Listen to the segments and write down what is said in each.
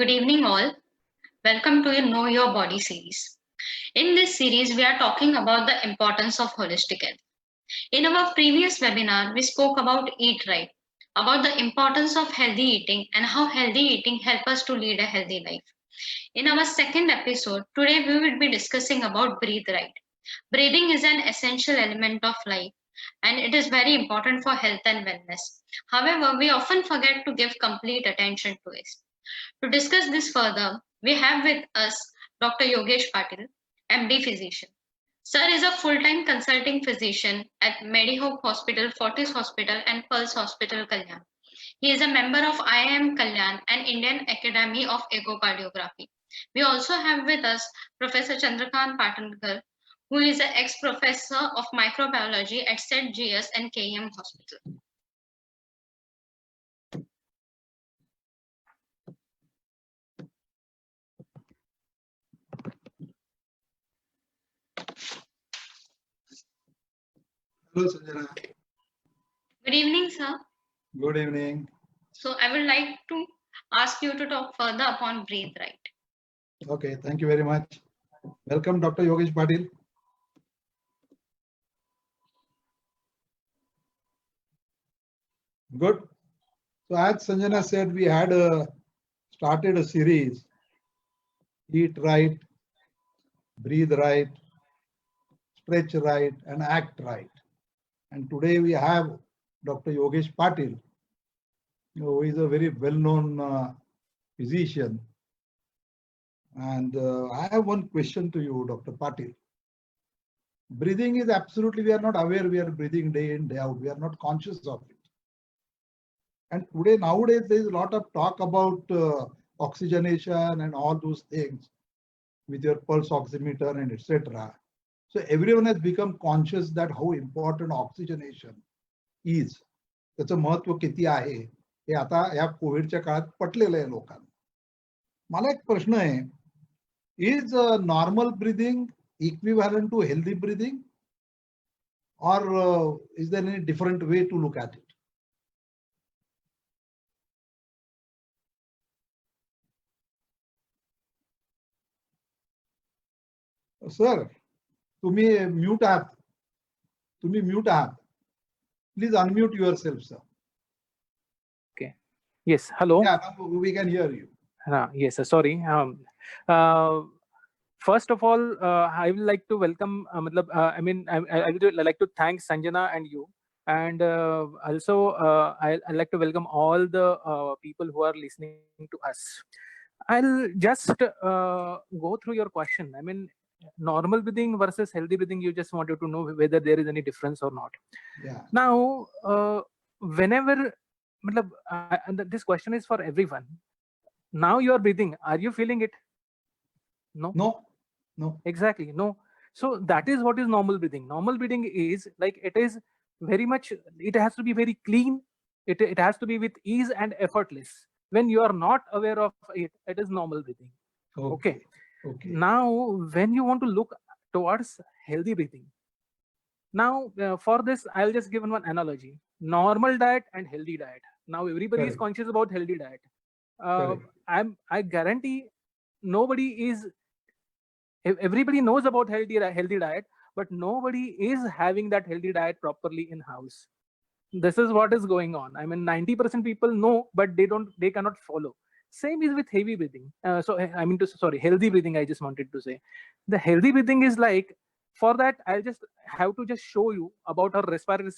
Good evening, all. Welcome to your Know Your Body series. In this series, we are talking about the importance of holistic health. In our previous webinar, we spoke about Eat Right, about the importance of healthy eating and how healthy eating helps us to lead a healthy life. In our second episode, today we will be discussing about Breathe Right. Breathing is an essential element of life and it is very important for health and wellness. However, we often forget to give complete attention to it. To discuss this further, we have with us Dr. Yogesh Patil, MD physician. Sir is a full-time consulting physician at MediHope Hospital, Fortis Hospital, and Pulse Hospital, Kalyan. He is a member of IIM Kalyan and Indian Academy of Echocardiography. We also have with us Professor Chandrakant Patankar, who is an ex-professor of microbiology at St. GS and KEM Hospital. Hello, Sanjana. Good evening, sir. Good evening. So I would like to ask you to talk further upon Breathe Right. Okay, thank you very much. Welcome, Dr. Yogesh Patil. Good. So as Sanjana said, we had started a series, Eat Right, Breathe Right, Stretch Right, and Act Right. And today we have Dr. Yogesh Patil, who is a very well-known physician. And I have one question to you, Dr. Patil. Breathing is absolutely, we are not aware we are breathing day in, day out. We are not conscious of it. And today, nowadays, there is a lot of talk about oxygenation and all those things with your pulse oximeter and etc. So everyone has become conscious that how important oxygenation is. त्याचं महत्व किती आहे हे आता या कोविडच्या काळात पटलेलं आहे लोकांना. मला एक प्रश्न आहे, is normal breathing equivalent to healthy breathing, or is there any different way to look at it? Sir, तुम्ही म्यूट आहात. तुम्ही म्यूट आहात. Please unmute yourself, sir. Okay. Yes. Hello. Yeah, now we can hear you. Yes. Sorry. First of all, I would like to welcome. I would like to thank Sanjana and you, and also I'd like to welcome all the people who are listening to us. I'll just go through your question. I mean, normal breathing versus healthy breathing. You just wanted to know whether there is any difference or not. Yeah. Now, whenever, and this question is for everyone. Now you are breathing. Are you feeling it? No. No. Exactly. No. So that is what is normal breathing. Normal breathing is like it is very much. It has to be very clean. It has to be with ease and effortless. When you are not aware of it, it is normal breathing. Okay. Now, when you want to look towards healthy breathing, now for this, I'll just give one analogy: normal diet and healthy diet. Now everybody is conscious about healthy diet. I guarantee nobody is. Everybody knows about healthy diet, but nobody is having that healthy diet properly in house. This is what is going on. I mean, 90% people know, but they cannot follow. Same is with heavy breathing. Healthy breathing. I just wanted to say, the healthy breathing is like. For that, I'll just have to just show you about our respiratory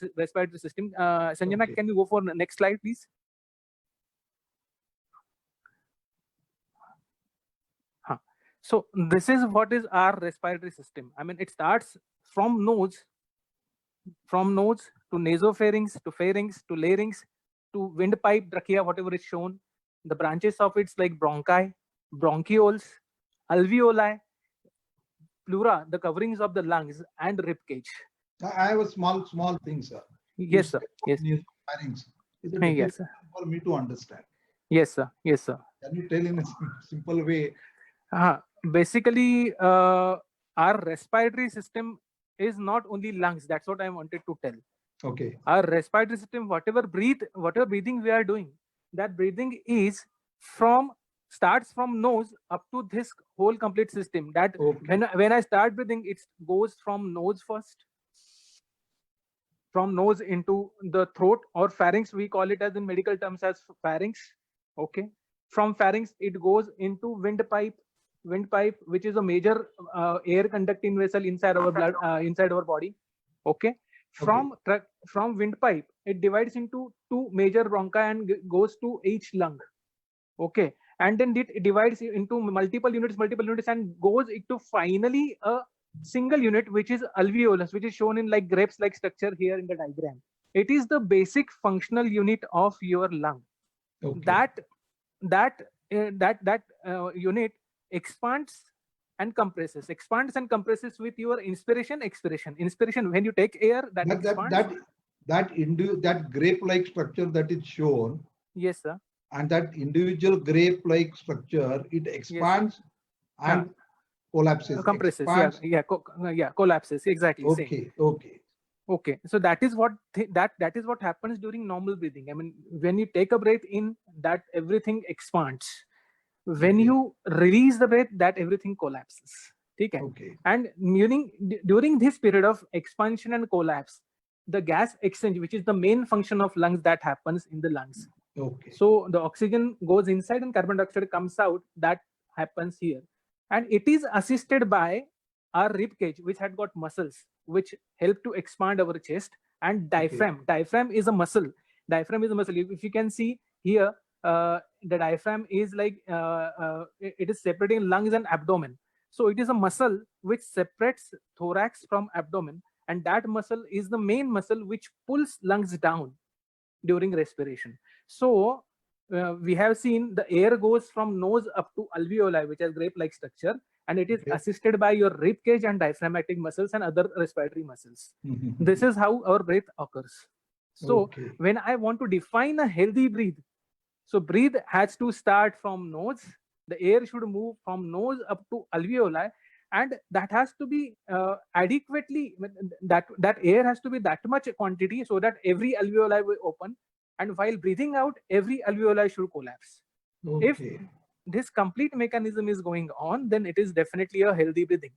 system. Sanjana, can you go for the next slide, please? So this is what is our respiratory system. I mean, it starts from nose to nasopharynx to pharynx to larynx to windpipe, trachea, whatever is shown. The branches of it's like bronchi, bronchioles, alveoli, pleura, the coverings of the lungs, and rib cage. I have a small thing, sir. Yes, sir. Yes. Is it yes, sir. For me to understand? Yes, sir. Yes, sir. Can you tell in a simple way? Basically, our respiratory system is not only lungs. That's what I wanted to tell. Okay. Our respiratory system, whatever breathing we are doing, that breathing is from starts from nose up to this whole complete system. That Okay. when I start breathing, it goes from nose first, from nose into the throat or pharynx. We call it as in medical terms as pharynx. Okay. From pharynx, it goes into windpipe, which is a major air conducting vessel inside our blood, inside our body. Okay. From windpipe, it divides into two major bronchi and goes to each lung. Okay. And then it divides into multiple units, and goes into finally a single unit, which is alveolus, which is shown in like grapes like structure here in the diagram. It is the basic functional unit of your lung. Okay. That unit expands and compresses with your inspiration, expiration. Inspiration, when you take air, that expands. That grape-like structure that is shown, Yes, sir. and that individual grape-like structure, it expands and collapses. Compresses. Expands. Collapses. Exactly. Okay. Same. Okay. So that is what that is what happens during normal breathing. I mean, when you take a breath in, that everything expands. When you release the breath, that everything collapses. Okay. And during this period of expansion and collapse, the gas exchange, which is the main function of lungs, that happens in the lungs. Okay. So the oxygen goes inside and carbon dioxide comes out. That happens here. And it is assisted by our rib cage, which had got muscles which help to expand our chest, and diaphragm. Okay. Diaphragm is a muscle. If you can see here, the diaphragm is like it is separating lungs and abdomen. So it is a muscle which separates thorax from abdomen, and that muscle is the main muscle which pulls lungs down during respiration. So we have seen the air goes from nose up to alveoli, which has grape-like structure, and it is assisted by your rib cage and diaphragmatic muscles and other respiratory muscles. This is how our breath occurs. So when I want to define a healthy breath, so breathe has to start from nose. The air should move from nose up to alveoli, and that has to be adequately, that air has to be that much quantity so that every alveoli will open, and while breathing out, every alveoli should collapse. If this complete mechanism is going on, then it is definitely a healthy breathing.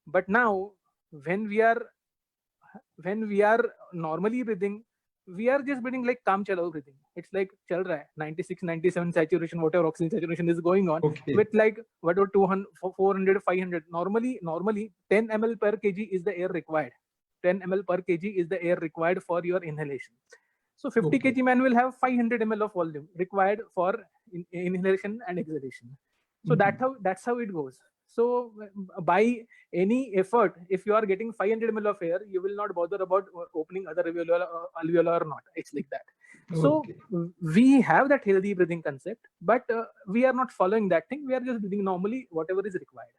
But now, when we are normally breathing, we are just breathing like काम चलाओ breathing. It's like चल रहा है 96, 97 saturation, whatever oxygen saturation is going on, with like whatever 200, 400, 500. Normally 10 ml per kg is the air required. 10 ml per kg is the air required for your inhalation. So 50 kg man will have 500 ml of volume required for inhalation and exhalation. So that's how it goes. So by any effort, if you are getting 500 ml of air, you will not bother about opening other alveoli or not. It's like that. So we have that healthy breathing concept, but we are not following that thing. We are just breathing normally, whatever is required.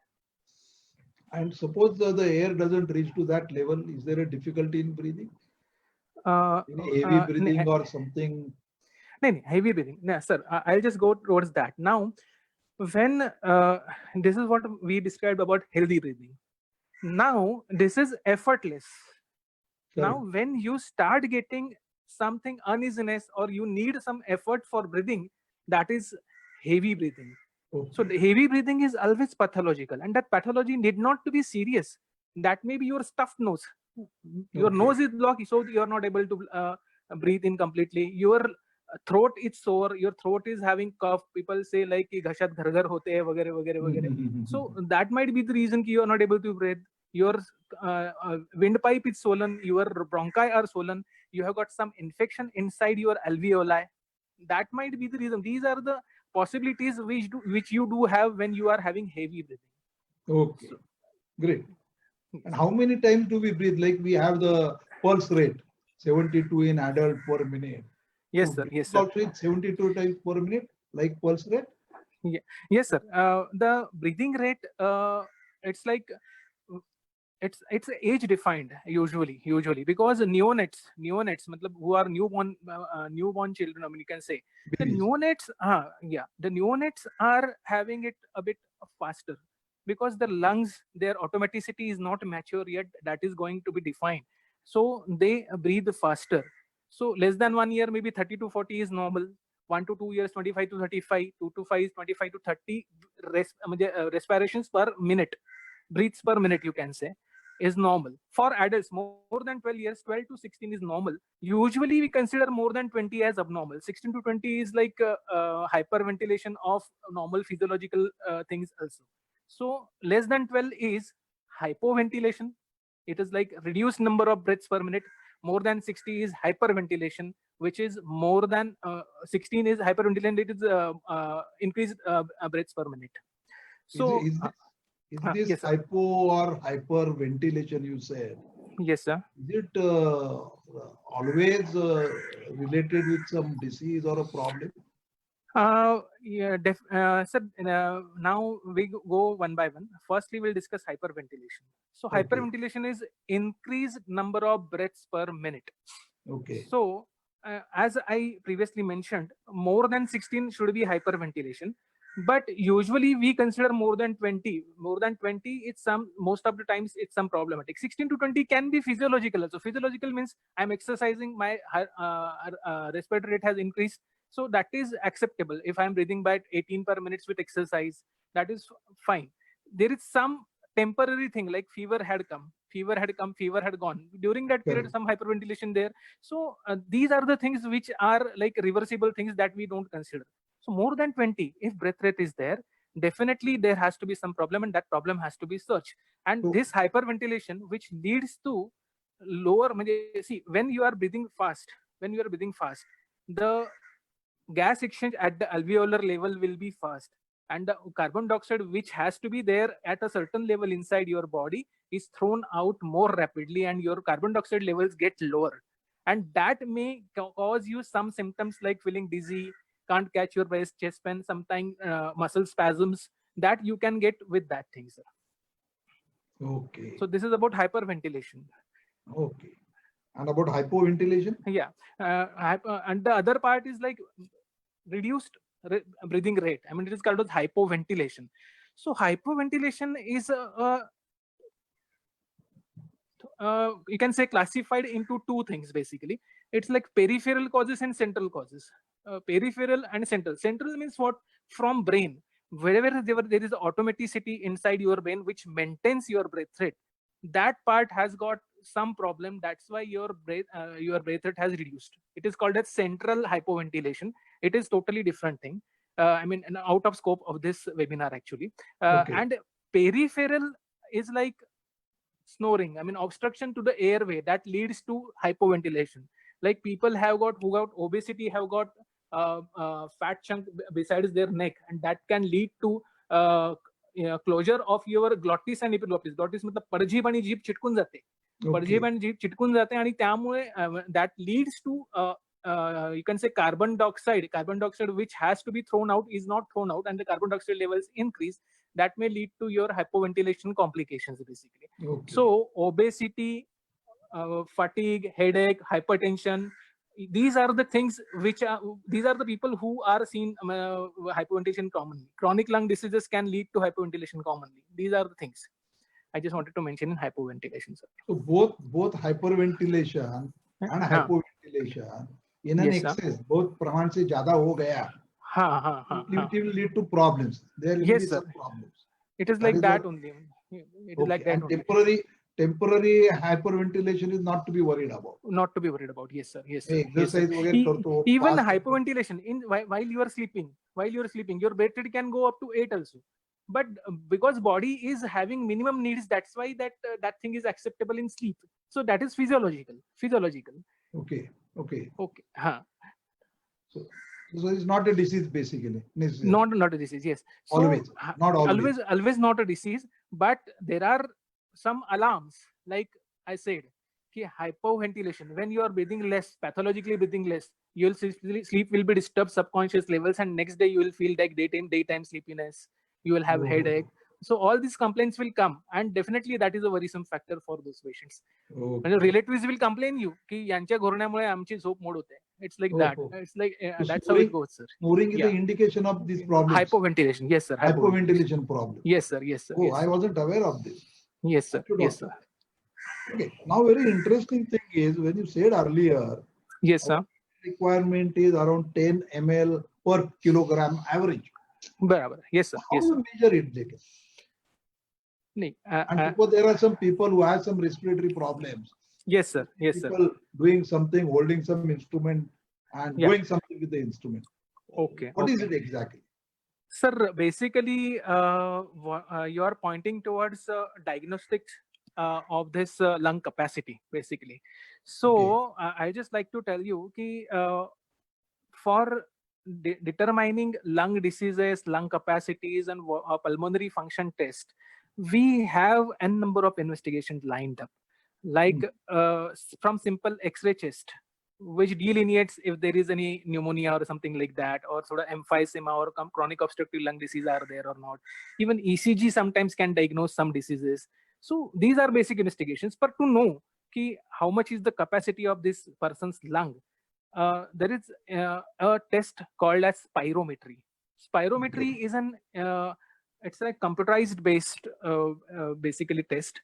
And suppose the air doesn't reach to that level, is there a difficulty in breathing? Heavy breathing or something? No, heavy breathing. No, sir, I'll just go towards that. Now, when this is what we described about healthy breathing. Now, this is effortless. Now, when you start getting something uneasiness or you need some effort for breathing, that is heavy breathing. So the heavy breathing is always pathological, and that pathology need not to be serious. That may be your stuffed nose. Your nose is blocked, so you're not able to breathe in completely. Your throat is sore, your throat is having cough. People say like घसत घर होते हैं वगैरह वगैरह वगैरह. So that might be the reason you are not able to breathe. Your windpipe is swollen, your bronchi are swollen, you have got some infection inside your alveoli. That might be the reason. These are the possibilities which you do have when you are having heavy breathing. So, great. And how many times do we breathe? Like we have the pulse rate, 72 in adult per minute. Yes, sir. Yes, sir. 72 times per minute, like pulse rate? Yeah. Yes, sir. The breathing rate, it's like it's age defined usually because neonates matlab, who are newborn children, I mean, you can say the neonates the neonates are having it a bit faster because the lungs, their automaticity is not mature yet. That is going to be defined, so they breathe faster. So less than 1 year, maybe 30 to 40 is normal. 1 to 2 years 25 to 35, 2 to 5 is 25 to 30 respirations per minute, breaths per minute, you can say, is normal. For adults, more than 12 years, 12 to 16 is normal. Usually, we consider more than 20 as abnormal. 16 to 20 is like hyperventilation of normal physiological things also. So, less than 12 is hypoventilation. It is like reduced number of breaths per minute. More than 60 is hyperventilation, which is more than 16 is hyperventilation. It is increased breaths per minute. So, is this yes, sir. hypo or hyperventilation you said? Yes, sir. Is it always related with some disease or a problem? Yeah, sir, now we go one by one. Firstly, we'll discuss hyperventilation. So Okay. hyperventilation is increased number of breaths per minute. Okay. So as I previously mentioned, more than 16 should be hyperventilation. But usually we consider more than 20. More than 20, it's most of the times it's some problematic. 16 to 20 can be physiological. So physiological means I'm exercising, my respiratory rate has increased. So that is acceptable. If I'm breathing by 18 per minute with exercise, that is fine. There is some temporary thing like fever had come, fever had gone. During that period, Correct. some hyperventilation there. So these are the things which are like reversible things that we don't consider. So more than 20, if breath rate is there, definitely there has to be some problem, and that problem has to be searched. And So- this hyperventilation, which leads to lower, see, when you are breathing fast, the gas exchange at the alveolar level will be fast, and the carbon dioxide, which has to be there at a certain level inside your body, is thrown out more rapidly, and your carbon dioxide levels get lower, and that may cause you some symptoms like feeling dizzy, can't catch your breath, chest pain, sometimes muscle spasms, that you can get with that thing, sir. Okay. So this is about hyperventilation. Okay. And about hypoventilation? Yeah. And the other part is like reduced breathing rate. I mean, it is called as hypoventilation. So hypoventilation is you can say classified into two things basically. It's like peripheral causes and central causes. Peripheral and central. Central means what? From brain. Wherever there is automaticity inside your brain which maintains your breath rate, that part has got some problem. That's why your breath rate has reduced. It is called as central hypoventilation. It is totally different thing. I mean, out of scope of this webinar actually. Okay. And peripheral is like snoring. I mean, obstruction to the airway that leads to hypoventilation. Like people who got obesity have got fat chunk besides their neck, and that can lead to closure of your glottis and epiglottis. Glottis मतलब परजीव आणि जीभ चिटकून जाते. परजीव आणि जीभ चिटकून जाते, आणि त्यामुळे that leads to you can say carbon dioxide which has to be thrown out is not thrown out, and the carbon dioxide levels increase. That may lead to your hypoventilation complications basically. Okay. So obesity, fatigue, headache, hypertension, these are the things these are the people who are seen hypoventilation commonly. Chronic lung diseases can lead to hypoventilation commonly. These are the things I just wanted to mention in hypoventilation, sir. So both hyperventilation and hypoventilation in an excess, both praman se zyada ho gaya, it will lead to problems. There will be some problems. It is like that only. It is like that. And temporary hyperventilation is not to be worried about. Not to be worried about. Yes, sir. Yes, sir. Exercise even hypoventilation while you are sleeping, your breath rate can go up to 8 also. But because body is having minimum needs, that's why that thing is acceptable in sleep. So that is physiological. Okay. So it's not a disease basically. Not a disease. Yes. So, always. Not always. Always not a disease. But there are some alarms, like I said, hypoventilation. When you are breathing less, pathologically breathing less, you'll sleep will be disturbed subconscious levels, and next day you will feel like daytime sleepiness. You will have headache. So all these complaints will come, and definitely that is a worrisome factor for those patients. And relatives will complain you ki यांच्या घोरण्यामुळे आमची झोप mode होते. It's like that. It's like that's how it goes, sir. Snoring is the indication of this problem. Hypoventilation. Yes, sir. Hypoventilation problem. Yes, sir. Oh, I wasn't aware of this. Yes, sir. Okay. Now, very interesting thing is when you said earlier. Yes, sir. requirement is around 10 ml per kilogram average. बराबर. Yes, sir. How Yes, you sir. measure it, they can? नहीं, And suppose there are some people who have some respiratory problems. yes, sir. Yes, sir. People doing something, holding some instrument and Yeah. doing something with the instrument. Okay. What is okay. it exactly? Sir, basically, you are pointing towards diagnostics of this lung capacity, basically. So, I just like to tell you ki, for determining lung diseases, lung capacities, and pulmonary function test, we have n number of investigations lined up, like from simple X-ray chest, which delineates if there is any pneumonia or something like that, or sort of emphysema or chronic obstructive lung disease are there or not. Even ECG sometimes can diagnose some diseases. So these are basic investigations. But to know ki how much is the capacity of this person's lung, there is a test called as spirometry. Spirometry is an it's a computerized based basically test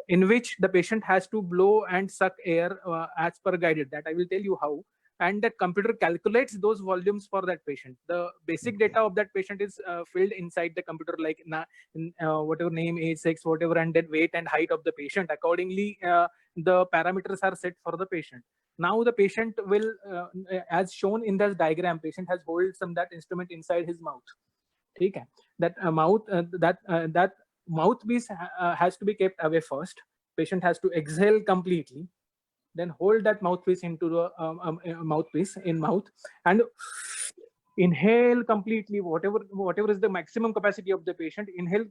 in which the patient has to blow and suck air as per guided. That I will tell you how. And that computer calculates those volumes for that patient. The basic data of that patient is filled inside the computer, like whatever name, age, sex, whatever, and then weight and height of the patient. Accordingly, the parameters are set for the patient. Now the patient will, as shown in this diagram, patient has hold some that instrument inside his mouth. Okay. That that mouthpiece has to be kept away first. Patient has to exhale completely, then hold that mouthpiece into the mouthpiece in mouth and inhale completely. Whatever is the maximum capacity of the patient, inhale,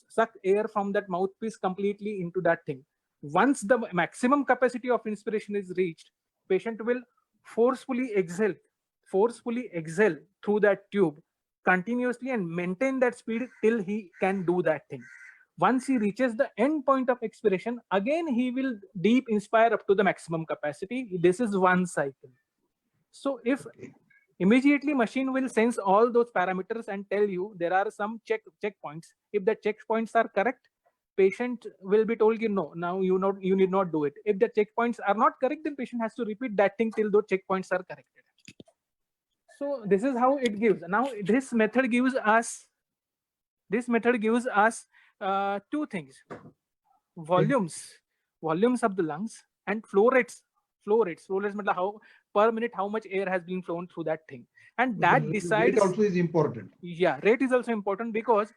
suck air from that mouthpiece completely into that thing. Once the maximum capacity of inspiration is reached, patient will forcefully exhale through that tube continuously and maintain that speed till he can do that thing. Once he reaches the end point of expiration, again he will deep inspire up to the maximum capacity. This is one cycle. So if immediately machine will sense all those parameters and tell you there are some checkpoints. If the checkpoints are correct, patient will be told, no, now you need not do it. If the checkpoints are not correct, then patient has to repeat that thing till those checkpoints are corrected. So this is how it gives. Now this method gives us two things: volumes of the lungs and flow rates. Flow rates means how per minute how much air has been flown through that thing, and that decides. Rate also is important. Yeah, rate is also important because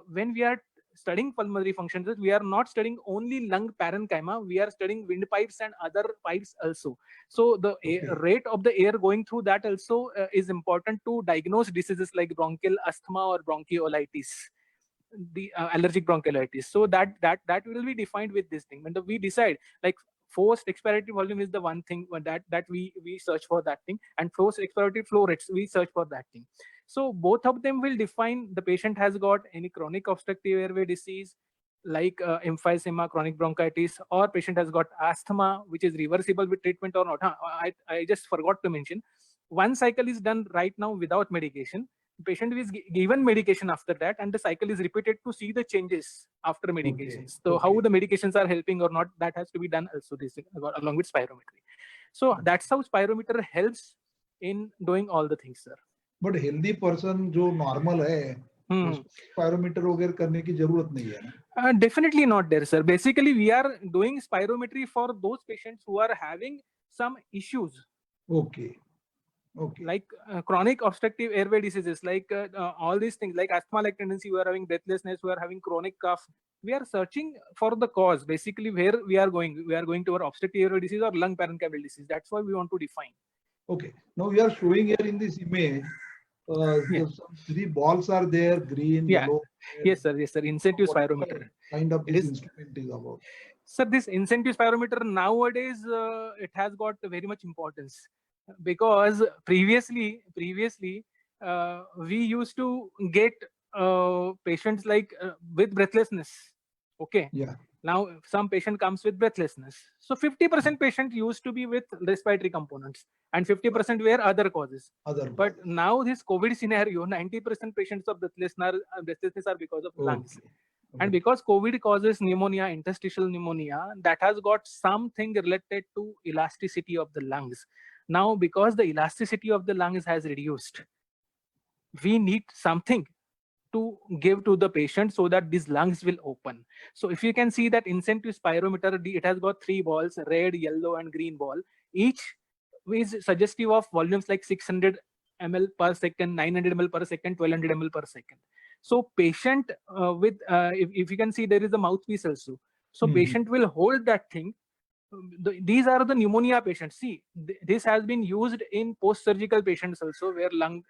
when we are studying pulmonary functions, we are not studying only lung parenchyma, we are studying windpipes and other pipes also. So the rate of the air going through that also is important to diagnose diseases like bronchial asthma or bronchiolitis, the allergic bronchiolitis. So that will be defined with this thing. When we decide, like forced expiratory volume is the one thing that we search for that thing, and forced expiratory flow rates we search for that thing. So both of them will define the patient has got any chronic obstructive airway disease like emphysema, chronic bronchitis, or patient has got asthma, which is reversible with treatment or not. I just forgot to mention, one cycle is done right now without medication. Patient is given medication after that, and the cycle is repeated to see the changes after medications. So how the medications are helping or not, that has to be done also this along with spirometry. So that's how spirometer helps in doing all the things, sir. But healthy person जो normal है, spirometer वगैरह करने की जरूरत नहीं है ना? Definitely not there, sir. Basically, we are doing spirometry for those patients who are having some issues. Okay. Like chronic obstructive airway diseases, like all these things, like asthma-like tendency, we are having breathlessness, we are having chronic cough. We are searching for the cause. Basically, where we are going toward obstructive airway disease or lung parenchymal disease. That's why we want to define. Okay. Now we are showing here in this image, some three balls are there, green, yellow. Yes, sir. Incentive spirometer. Kind of this instrument is about. Sir, this incentive spirometer nowadays it has got very much importance, because previously we used to get patients like with breathlessness. Okay. Yeah. Now some patient comes with breathlessness. So 50% patient used to be with respiratory components and 50% were other causes. But now this COVID scenario, 90% patients of breathlessness are because of lungs. And because COVID causes pneumonia, interstitial pneumonia, that has got something related to elasticity of the lungs. Now, because the elasticity of the lungs has reduced, we need something to give to the patient so that these lungs will open. So if you can see that incentive spirometer, it has got 3 balls, red, yellow, and green ball. Each is suggestive of volumes like 600 ml per second, 900 ml per second, 1200 ml per second. So patient if you can see, there is a mouthpiece also. So patient will hold that thing. These are the pneumonia patients. See, this has been used in post-surgical patients also, where lung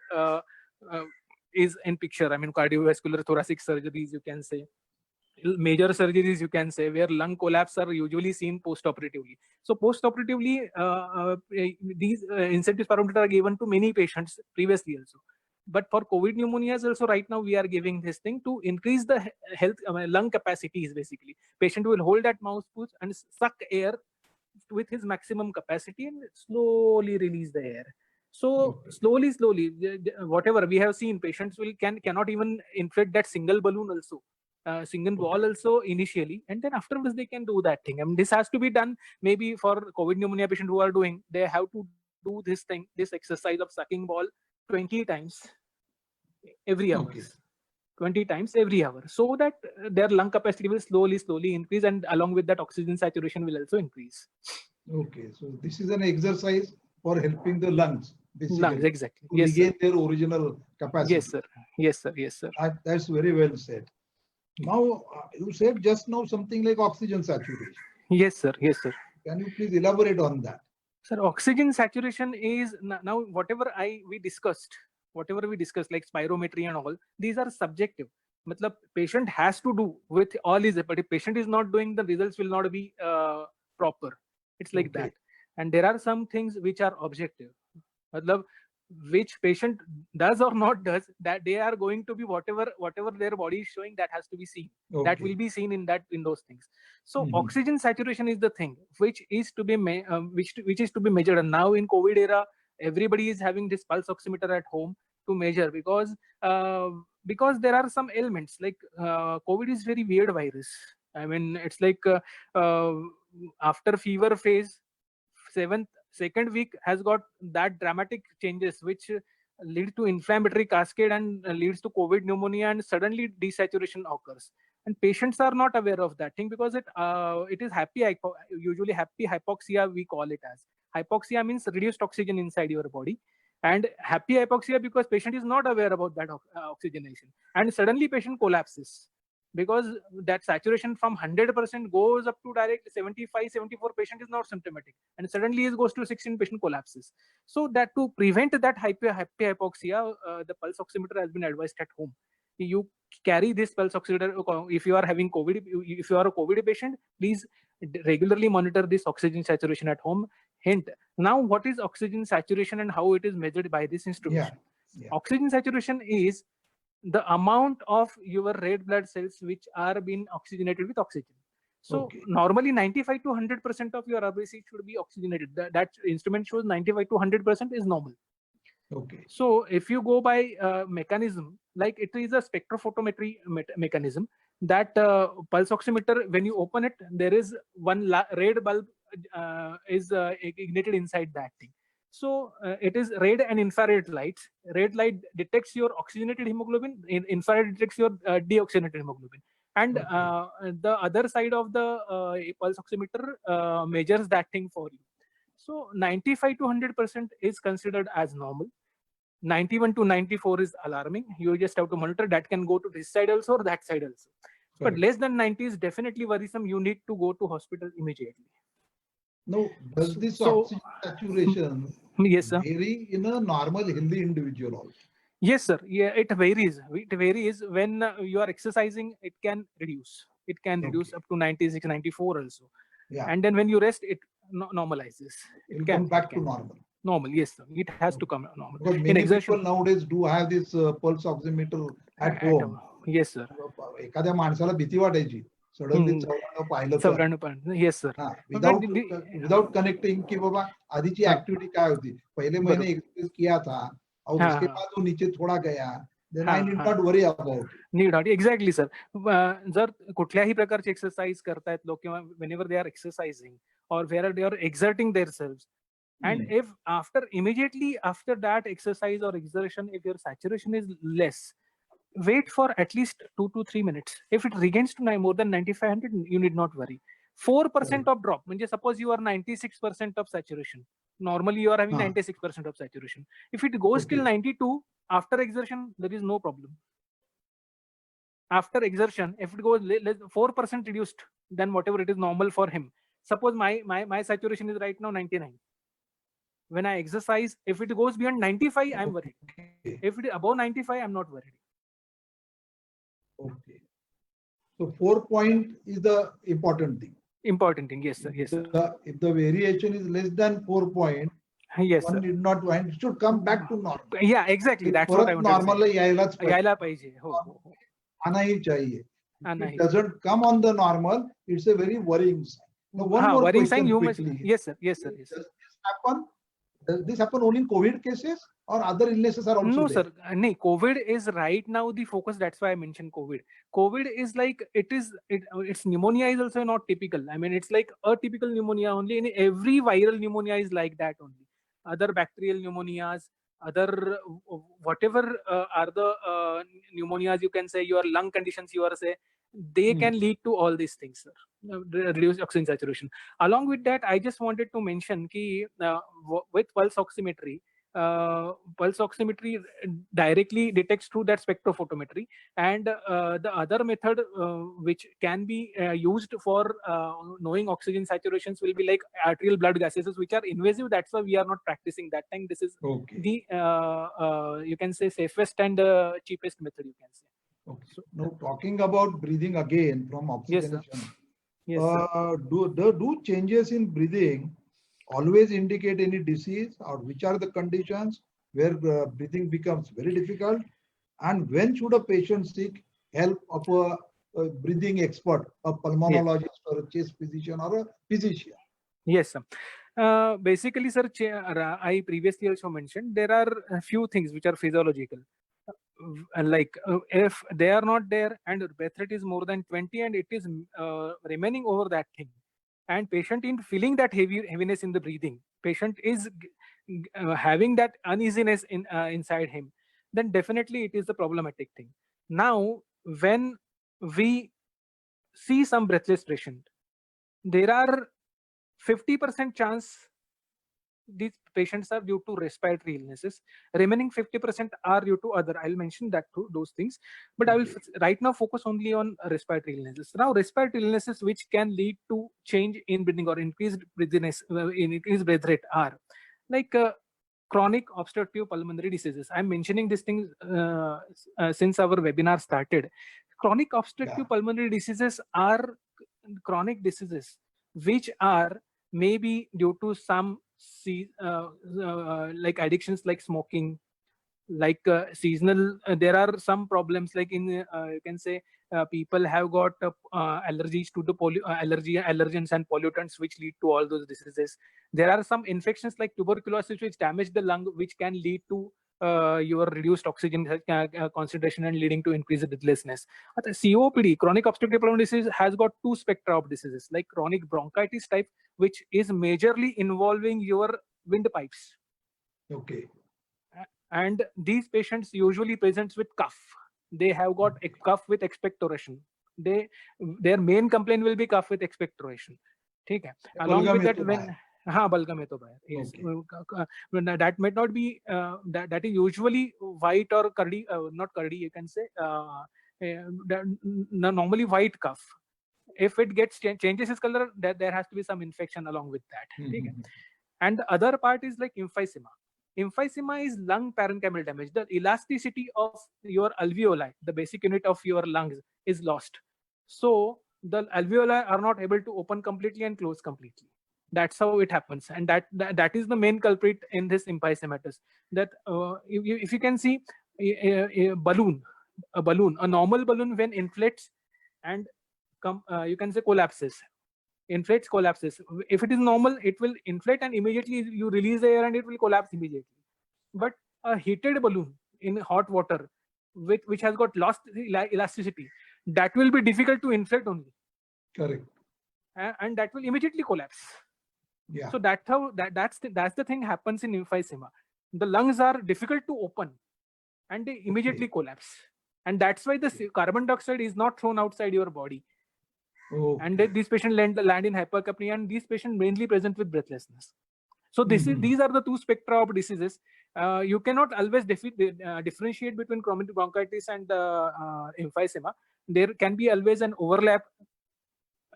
is in picture. I mean, cardiovascular thoracic surgeries, you can say, major surgeries, you can say, where lung collapse are usually seen post-operatively. So post-operatively, these incentive parameters are given to many patients previously also. But for COVID pneumonias also, right now we are giving this thing to increase the health lung capacities. Basically, patient will hold that mouthpiece and suck air with his maximum capacity and slowly release the air. So slowly, whatever we have seen, patients cannot even inflate that single balloon also, single ball also initially, and then afterwards they can do that thing. I mean, this has to be done maybe for COVID pneumonia patient who are doing, they have to do this thing, this exercise of sucking ball 20 times every hour. 20 times every hour, so that their lung capacity will slowly increase, and along with that oxygen saturation will also increase. Okay, so this is an exercise for helping the lungs, basically, Lungs, exactly. to Yes, regain sir. their original capacity. Yes, sir. Yes, sir. Yes, sir. That's very well said. Now, you said just now something like oxygen saturation. Yes, sir. Yes, sir. Can you please elaborate on that? Sir, oxygen saturation is now whatever we discussed like spirometry and all, these are subjective. Matlab, patient has to do with all his, but if patient is not doing, the results will not be proper. It's like that. And there are some things which are objective. Matlab, which patient does or not does, that they are going to be whatever their body is showing, that has to be seen. That will be seen in those things. So oxygen saturation is the thing which is to be which is to be measured. And now in COVID era, everybody is having this pulse oximeter at home to measure, because there are some ailments like COVID is very weird virus. I mean, it's like after fever phase, second week has got that dramatic changes which lead to inflammatory cascade and leads to COVID pneumonia, and suddenly desaturation occurs. And patients are not aware of that thing, because it is usually happy hypoxia, we call it as. Hypoxia means reduced oxygen inside your body, and happy hypoxia because patient is not aware about that oxygenation, and suddenly patient collapses, because that saturation from 100% goes up to direct 75-74, patient is not symptomatic, and suddenly it goes to 16, patient collapses. So that to prevent that happy hypoxia, the pulse oximeter has been advised at home. You carry this pulse oximeter if you are having COVID. If you are a COVID patient, please regularly monitor this oxygen saturation at home. Hint: now what is oxygen saturation and how it is measured by this instrument? Oxygen saturation is the amount of your red blood cells which are being oxygenated with oxygen. So normally 95 to 100% of your RBC should be oxygenated. That instrument shows 95 to 100% is normal. So if you go by mechanism, like it is a spectrophotometry mechanism, that pulse oximeter, when you open it, there is one red bulb is ignited inside that thing. So it is red and infrared lights. Red light detects your oxygenated hemoglobin, infrared detects your deoxygenated hemoglobin. And the other side of the pulse oximeter measures that thing for you. So 95 to 100% is considered as normal. 91 to 94 is alarming. You just have to monitor. That can go to this side also or that side also. But less than 90 is definitely worrisome. You need to go to hospital immediately. No, does this oxygen saturation vary in a normal healthy individual also? Yes, sir. Yeah, it varies. It varies when you are exercising. It can reduce. It can reduce up to 96, 94 also. And then when you rest, it normalizes. It will come back to normal. Normal, yes, sir. It has to come normal. Because many people nowadays do have this pulse oximeter at home. Yes, sir. एखाद्या माणसाला भीती वाटायची suddenly 94 पाहिलं तर. Yes, sir. Without connecting कि बाबा आधीची activity काय होती, पहले मैंने एक्सरसाइज किया था और उसके बाद वो नीचे थोड़ा गया, then I need not worry about it. Need not, exactly, sir. जर कुठल्याही प्रकारची एक्सरसाइज करतायत लोक, किंवा whenever they are exercising or where they are exerting themselves, And if immediately after that exercise or exertion, if your saturation is less, wait for at least 2 to 3 minutes. If it regains to more than 9500, you need not worry. 4% of drop. Suppose you are 96% of saturation. Normally you are having 96% of saturation. If it goes till 92 after exertion, there is no problem. After exertion, if it goes 4% reduced, then whatever it is normal for him. Suppose my saturation is right now 99. When I exercise, if it goes beyond 95, I'm worried. If it is above 95, I'm not worried. Okay. So 4 point is the important thing. Important thing, yes, sir. Yes, sir. If the variation is less than 4 point, yes, one sir. need not mind. It should come back to normal. Yeah, exactly. That's what I wanted normal to say. यायला पाहिजे. हो. आना ही चाहिए. If it doesn't come on the normal, it's a very worrying sign. Now, one more worrying question sign you quickly. must. Yes, sir. Yes, sir. Yes, sir. Does this happen only in COVID cases or other illnesses are also no, there? sir. No, COVID is right now the focus. That's why I mentioned COVID. COVID is like, its pneumonia is also not typical. I mean, it's like a typical pneumonia only. In every viral pneumonia is like that only. Other bacterial pneumonias, other whatever are the pneumonias, you can say, your lung conditions, you are say, they can lead to all these things, sir. Reduced oxygen saturation. Along with that, I just wanted to mention ki, with pulse oximetry directly detects through that spectrophotometry, and the other method which can be used for knowing oxygen saturations will be like arterial blood gases, which are invasive. That's why we are not practicing that time. This is the you can say safest and cheapest method, you can say. Okay. So now talking about breathing again from oxygenation. Yes, sir. Do changes in breathing always indicate any disease, or which are the conditions where breathing becomes very difficult, and when should a patient seek help of a breathing expert, a pulmonologist or a chest physician or a physician? Yes, sir. Basically, sir, I previously also mentioned there are a few things which are physiological. Like if they are not there and breath rate is more than 20 and it is remaining over that thing, and patient in feeling that heaviness in the breathing, patient is having that uneasiness inside him, then definitely it is the problematic thing. Now, when we see some breathless patient, there are 50% chance these patients are due to respiratory illnesses. Remaining 50% are due to other. I'll mention that too, those things. But I will right now focus only on respiratory illnesses. Now, respiratory illnesses which can lead to change in breathing or increased breathiness, increased breath rate are like chronic obstructive pulmonary diseases. I'm mentioning these things since our webinar started. Chronic obstructive pulmonary diseases are chronic diseases which are maybe due to some like addictions like smoking, like seasonal. There are some problems like in you can say people have got allergies to the allergens and pollutants which lead to all those diseases. There are some infections like tuberculosis which damage the lung, which can lead to your reduced oxygen concentration and leading to increased breathlessness. COPD, chronic obstructive pulmonary disease, has got two spectra of diseases, like chronic bronchitis type, which is majorly involving your windpipes. Okay. And these patients usually presents with cough. They have got a cough with expectoration. Their main complaint will be cough with expectoration. Okay. Along with that, when balgam hai to bhai. Yes. That might not be that is usually white or curdy, not curdy, you can say normally white cough. If it gets changes its color, there has to be some infection along with that. Okay. And the other part is like emphysema. Emphysema is lung parenchymal damage. The elasticity of your alveoli, the basic unit of your lungs, is lost. So the alveoli are not able to open completely and close completely. That's how it happens, and that is the main culprit in this emphysematous. That if you can see a balloon, a normal balloon, when inflates and you can say collapses. Inflates, collapses. If it is normal, it will inflate and immediately you release the air and it will collapse immediately. But a heated balloon in hot water, which has got lost elasticity, that will be difficult to inflate only. Correct. And that will immediately collapse. Yeah. So that's how that's the thing happens in emphysema. The lungs are difficult to open and they immediately collapse. And that's why the carbon dioxide is not thrown outside your body. Okay. And these patients land in hypercapnia, and these patients mainly present with breathlessness. So these are the two spectra of diseases. You cannot always differentiate between chronic bronchitis and emphysema. There can be always an overlap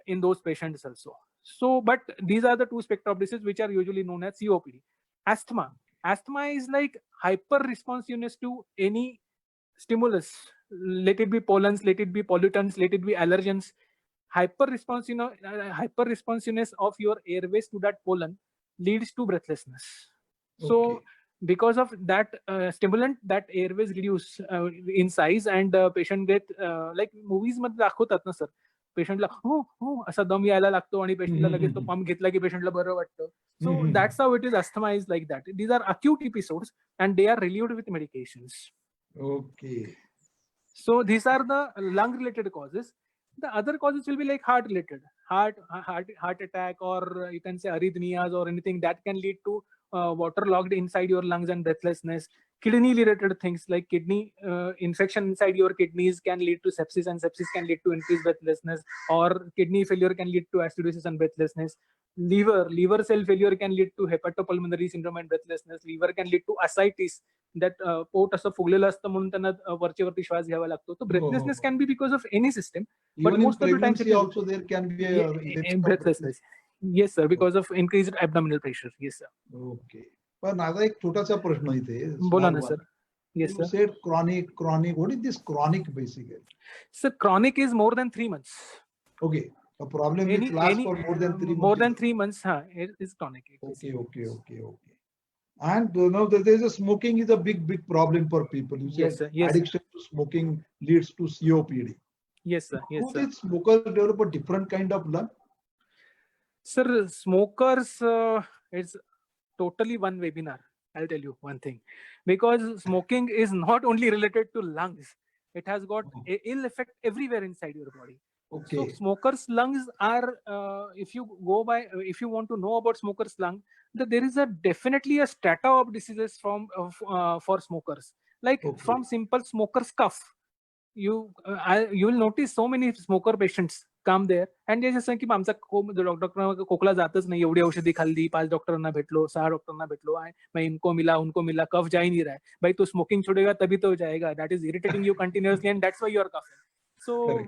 in those patients also. So, but these are the two spectra of disease which are usually known as COPD. Asthma is like hyper responsiveness to any stimulus. Let it be pollens, let it be pollutants, let it be allergens. Hyper responsiveness of your airways to that pollen leads to breathlessness. So Okay. because of that stimulant, that airways reduce in size, and patient get like movies मध्ये दाखवतात ना sir, पेशंटला हो हो असा दम यायला लागतो आणि पेशंटला लगेच तो पंप घेतला की पेशंटला बरं वाटतं. So that's how it is. Asthma is like that. These are acute episodes and they are relieved with medications. Okay. So these are the lung related causes. The other causes will be like heart related, heart attack, or you can say arrhythmias or anything that can lead to water logged inside your lungs and breathlessness. Kidney related things like kidney infection inside your kidneys can lead to sepsis, and sepsis can lead to increased breathlessness, or kidney failure can lead to acidosis and breathlessness. Liver cell failure can lead to hepatopulmonary syndrome and breathlessness. Liver can lead to ascites, that पोट असं फुगलेलं असतं म्हणून त्यांना वरती श्वास घ्यावा लागतो. So breathlessness can be because of any system, but Even in most of the times it pregnancy is also there can be a breathlessness. Yes sir, because of increased abdominal pressure. Yes sir. Okay. पण माझा एक छोटासा प्रश्न इथे. बोला ना sir. Yes You sir. said chronic. What is this chronic basically? So chronic is more than 3 months. Okay. A problem which lasts for more than 3 months. More than 3 months, it is chronic. Okay. And you know, there's a smoking is a big problem for people. You said Yes sir. Yes. addiction to smoking leads to COPD. Yes sir. Yes Do sir. these smokers develop a different kind of lung? Sir, smokers, it's totally one webinar. I'll tell you one thing, because smoking is not only related to lungs, it has got a ill effect everywhere inside your body. Okay. So smokers' lungs are, if you want to know about smokers' lung, there is definitely a strata of diseases for smokers. Like from simple smoker's cough, you will notice so many smoker patients come there and they just say की आमचा doctor खोकला जातच नाही, एवढी औषधी खाल्ली, 5 डॉक्टरांना भेटलो, 6 डॉक्टरांना भेटलो, मैं इनको मिला उनको मिला, कफ जा ही नहीं रहा है. भाई तू स्मोकिंग छोड़ेगा तभी तो जाएगा. That is irritating you continuously and that's why you are coughing. So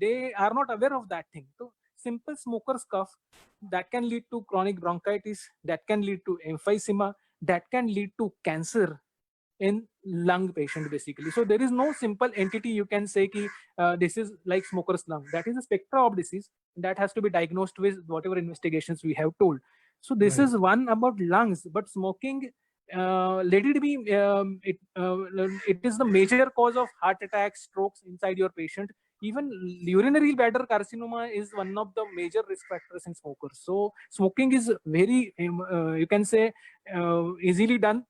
they are not aware of that thing. So simple smoker's cough that can lead to chronic bronchitis, that can lead to emphysema, that can lead to cancer in lung patient basically. So there is no simple entity you can say ki this is like smoker's lung. That is a spectra of disease that has to be diagnosed with whatever investigations we have told. So this is one about lungs, but smoking, let it be, it is the major cause of heart attacks, strokes inside your patient. Even urinary bladder carcinoma is one of the major risk factors in smokers. So smoking is very, you can say, easily done.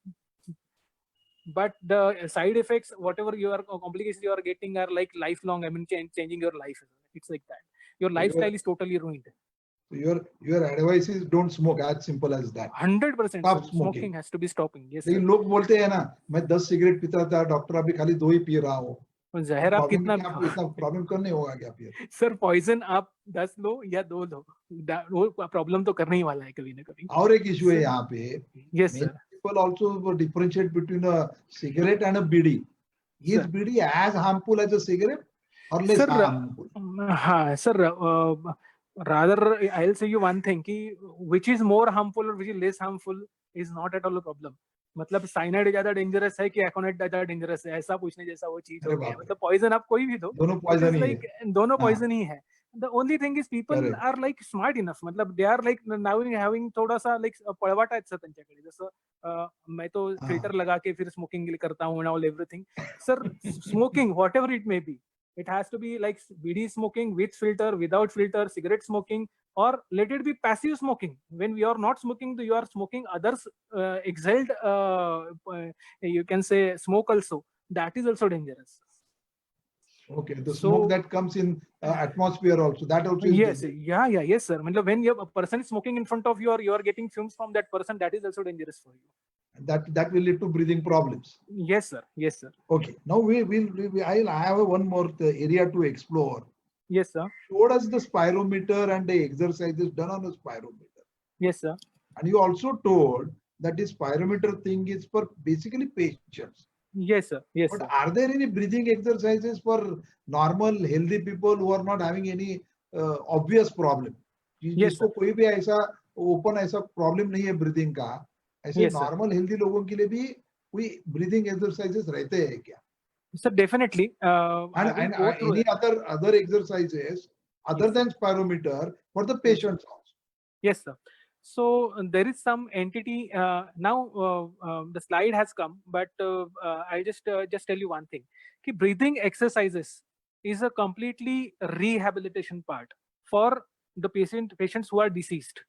But the side effects, whatever your complications you are getting, are like lifelong. I mean, changing your life. It's like that. Your lifestyle is totally ruined. Your advice is don't smoke, as simple as that. 100%. Stop Smoking has to be stopping. Yes. लेकिन लोग बोलते हैं ना, मैं 10 cigarette पीता था, doctor अभी खाली 2 ही पी रहा हूँ. जहर आप कितना इतना प्रॉब्लम करने होगा क्या फिर? सर पॉइजन आप 10 लो या 2 लो, वो प्रॉब्लम तो करने ही वाला है कभी ना कभी. और एक इशू है यहाँ पे. Yes sir. People also differentiate between a cigarette and a bidi. Is bidi as harmful as a cigarette or less harmful? Sir, rather I'll say you one thing कि which is more harmful or which is less harmful is not at all a problem. मतलब cyanide ज्यादा dangerous है कि एकोनाइट ज्यादा dangerous है, ऐसा पूछने जैसा वो चीज हो गया. मतलब पॉइजन आप कोई भी दो, दोनों पॉइजन ही है. दोनों पॉइजन ही है. The only thing is people are like smart enough. मतलब they are like now having थोड़ा सा like पळवाटा आहे सर त्यांच्याकडे. जसं मैं तो फिल्टर लगा के फिर स्मोकिंग करता हूँ and all everything. Sir, smoking whatever it may be, it has to be like BD smoking with filter, without filter, cigarette smoking, or let it be passive smoking. When we are not smoking, you are smoking others exhaled, you can say smoke also. That is also dangerous. Okay, the So- smoke that comes in atmosphere also, that also is Yes, dangerous. yes, sir. Matlab, when a person is smoking in front of you, or you are getting fumes from that person, that is also dangerous for you. That will lead to breathing problems. Yes, sir. Yes, sir. Okay, now I have one more area to explore. Yes, sir. Showed us the spirometer and the exercises done on a spirometer. Yes, sir. And you also told that this spirometer thing is for basically patients. Yes, sir. Yes, But sir. are there any breathing exercises for normal healthy people who are not having any obvious problem? Yes, जिसको कोई भी ऐसा open ऐसा problem नहीं है breathing का, ऐसे Yes, sir. Normal healthy लोगों के लिए भी कोई ब्रीदिंग एक्सरसाइजेस रहते हैं क्या? Sir, definitely. I will And go through any that. other exercises other Yes, sir. than spirometer for the Yes, sir. patients also? Yes, sir. So there is some entity now. The slide has come, but I'll just tell you one thing. Ki breathing exercises is a completely rehabilitation part for the patients who are deceased.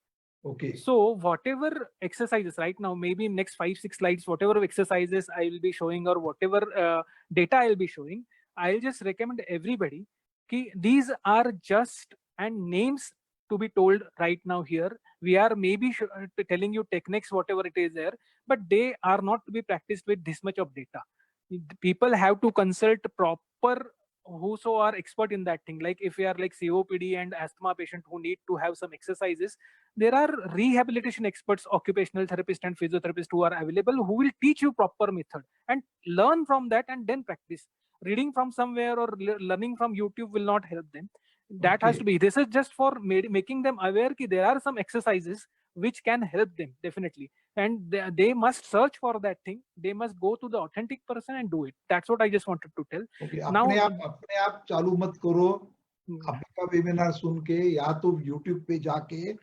Okay. So whatever exercises right now, maybe in next 5-6 slides, whatever exercises I will be showing, or whatever data I'll be showing, I'll just recommend everybody ki these are just and names to be told right now here. We are maybe telling you techniques, whatever it is there, but they are not to be practiced with this much of data. People have to consult proper whoso are expert in that thing. Like if we are like COPD and asthma patient who need to have some exercises, there are rehabilitation experts, occupational therapists and physiotherapists who are available, who will teach you proper method and learn from that and then practice. Reading from somewhere or learning from YouTube will not help them. That has Okay. to be, this is just for making them aware that there are some exercises which can help them definitely, and they must search for that thing. They must go to the authentic person and do it. That's what I just wanted to tell. Okay. Now अपने आप चालू मत करो. Hmm. आपका webinar सुन के या तो YouTube पे जाके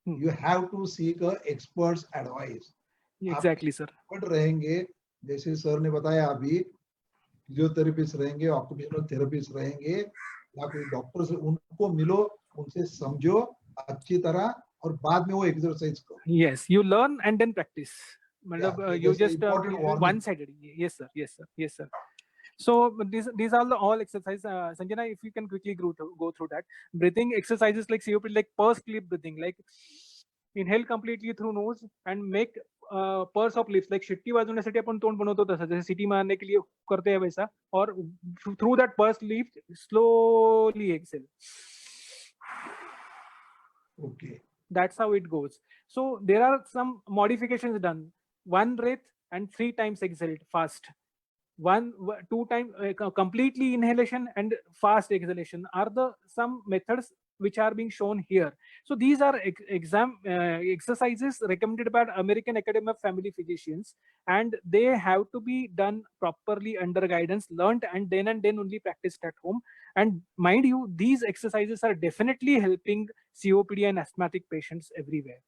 you have to seek a expert's advice. Exactly, sir. आप रहेंगे, जैसे सर ने बताया, अभी फिजियोथेरेपिस्ट रहेंगे, ऑक्यूपेशनल थेरेपिस्ट रहेंगे, या कोई डॉक्टर से उनको मिलो, उनसे समझो अच्छी तरह और बाद में वो एक्सरसाइज करो. Yes, you learn and then practice. Yeah, You that's an just important warning. one-sided. Yes, sir. Yes, sir. Yes, sir. So these are the all exercises. Sanjana, if you can quickly go through that. Breathing exercises like COPD, like pursed lip breathing, like inhale completely through nose and make purse of lips, like शिट्टी वाजवण्यासाठी आपण तोंड बनवतो तसं, जैसे city मारने के लिए करते हैं वैसा, और through that pursed lips slowly exhale. Okay. That's how it goes. So there are some modifications done. 1 breath and 3 times exhaled fast. 2 times completely inhalation and fast exhalation are the some methods which are being shown here. So these are exercises recommended by American Academy of Family Physicians, and they have to be done properly under guidance, learned, and then only practiced at home. And mind you, these exercises are definitely helping COPD and asthmatic patients everywhere.